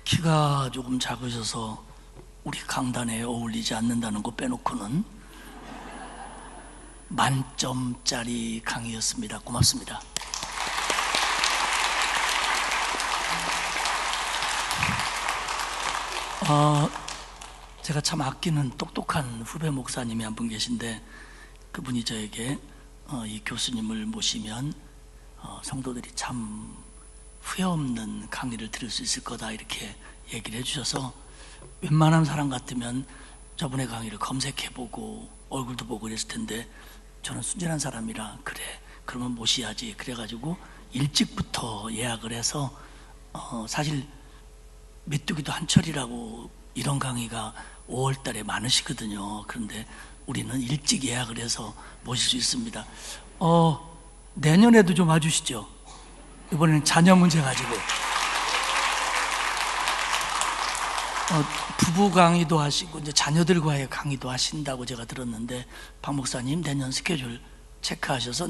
키가 조금 작으셔서 우리 강단에 어울리지 않는다는 거 빼놓고는 만점짜리 강의였습니다. 고맙습니다. 제가 참 아끼는 똑똑한 후배 목사님이 한 분 계신데, 그분이 저에게 이 교수님을 모시면 성도들이 참 후회 없는 강의를 들을 수 있을 거다, 이렇게 얘기를 해주셔서 웬만한 사람 같으면 저분의 강의를 검색해보고 얼굴도 보고 그랬을 텐데, 저는 순진한 사람이라 그래, 그러면 모셔야지 그래가지고 일찍부터 예약을 해서 사실 메뚜기도 한철이라고 이런 강의가 5월 달에 많으시거든요. 그런데 우리는 일찍 예약을 해서 모실 수 있습니다. 내년에도 좀 와주시죠. 이번에는 자녀 문제 가지고 부부 강의도 하시고 이제 자녀들과의 강의도 하신다고 제가 들었는데, 박 목사님 내년 스케줄 체크하셔서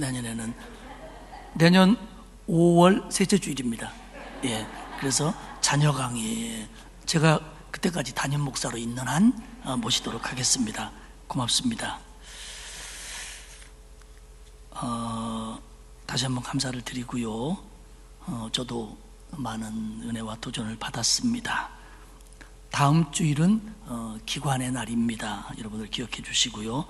내년 5월 셋째 주일입니다. 예, 그래서 자녀 강의, 제가 그때까지 담임 목사로 있는 한 모시도록 하겠습니다. 고맙습니다. 다시 한번 감사를 드리고요. 저도 많은 은혜와 도전을 받았습니다. 다음 주일은 기관의 날입니다. 여러분들 기억해 주시고요.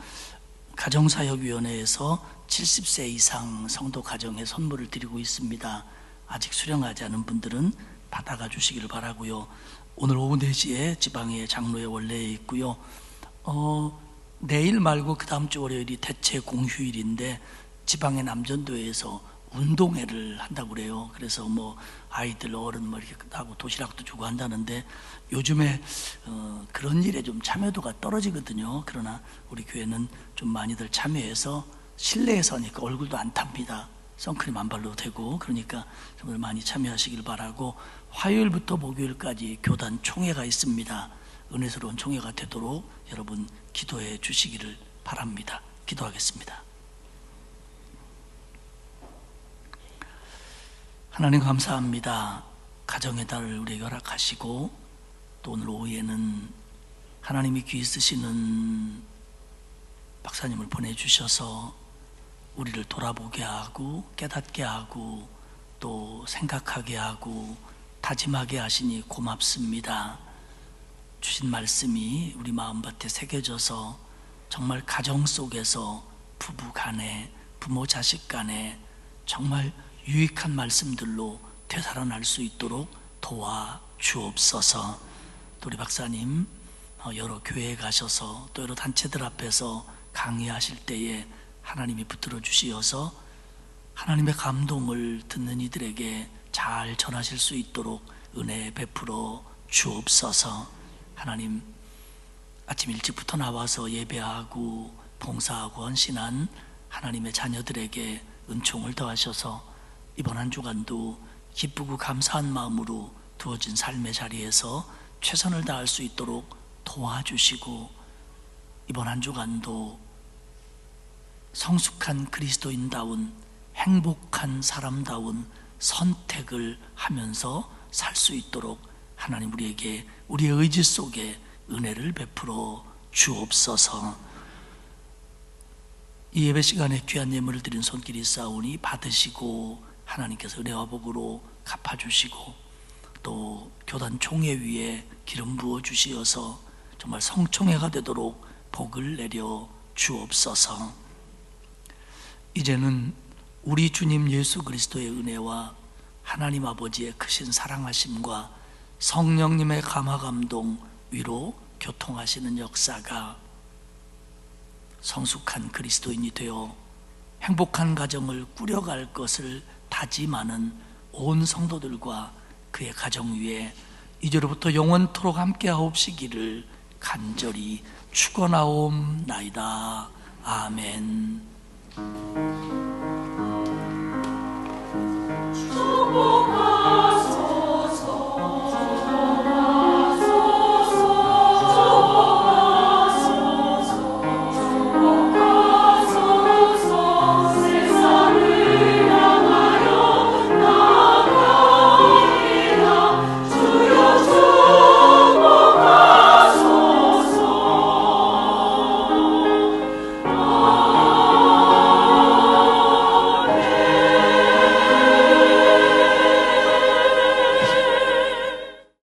가정사역위원회에서 70세 이상 성도 가정에 선물을 드리고 있습니다. 아직 수령하지 않은 분들은 받아가 주시기를 바라고요. 오늘 오후 4시에 지방의 장로회 원래에 있고요. 내일 말고 그 다음 주 월요일이 대체 공휴일인데 지방의 남전도에서 운동회를 한다고 그래요. 그래서 뭐 아이들 어른 뭐 이렇게 하고 도시락도 주고 한다는데 요즘에 그런 일에 좀 참여도가 떨어지거든요. 그러나 우리 교회는 좀 많이들 참여해서 실내에서 하니까 얼굴도 안 탑니다. 선크림 안 발라도 되고, 그러니까 정말 많이 참여하시길 바라고, 화요일부터 목요일까지 교단 총회가 있습니다. 은혜스러운 총회가 되도록 여러분 기도해 주시기를 바랍니다. 기도하겠습니다. 하나님 감사합니다. 가정의 달을 우리에게 허락하시고, 또 오늘 오후에는 하나님이 귀 쓰시는 박사님을 보내주셔서 우리를 돌아보게 하고 깨닫게 하고 또 생각하게 하고 다짐하게 하시니 고맙습니다. 주신 말씀이 우리 마음밭에 새겨져서 정말 가정 속에서 부부 간에 부모 자식 간에 정말 유익한 말씀들로 되살아날 수 있도록 도와 주옵소서. 또 우리 박사님 여러 교회에 가셔서 또 여러 단체들 앞에서 강의하실 때에 하나님이 붙들어 주시어서 하나님의 감동을 듣는 이들에게 잘 전하실 수 있도록 은혜 베풀어 주옵소서. 하나님, 아침 일찍부터 나와서 예배하고 봉사하고 헌신한 하나님의 자녀들에게 은총을 더하셔서 이번 한 주간도 기쁘고 감사한 마음으로 두어진 삶의 자리에서 최선을 다할 수 있도록 도와주시고, 이번 한 주간도 성숙한 그리스도인다운 행복한 사람다운 선택을 하면서 살 수 있도록 하나님 우리에게 우리의 의지 속에 은혜를 베풀어 주옵소서. 이 예배 시간에 귀한 예물을 드린 손길이 있사오니 받으시고 하나님께서 은혜와 복으로 갚아주시고, 또 교단 총회 위에 기름 부어 주시어서 정말 성총회가 되도록 복을 내려 주옵소서. 이제는 우리 주님 예수 그리스도의 은혜와 하나님 아버지의 크신 사랑하심과 성령님의 감화감동 위로 교통하시는 역사가 성숙한 그리스도인이 되어 행복한 가정을 꾸려갈 것을 다짐하는 온 성도들과 그의 가정 위에 이제로부터 영원토록 함께하옵시기를 간절히 축원하옵나이다. 아멘.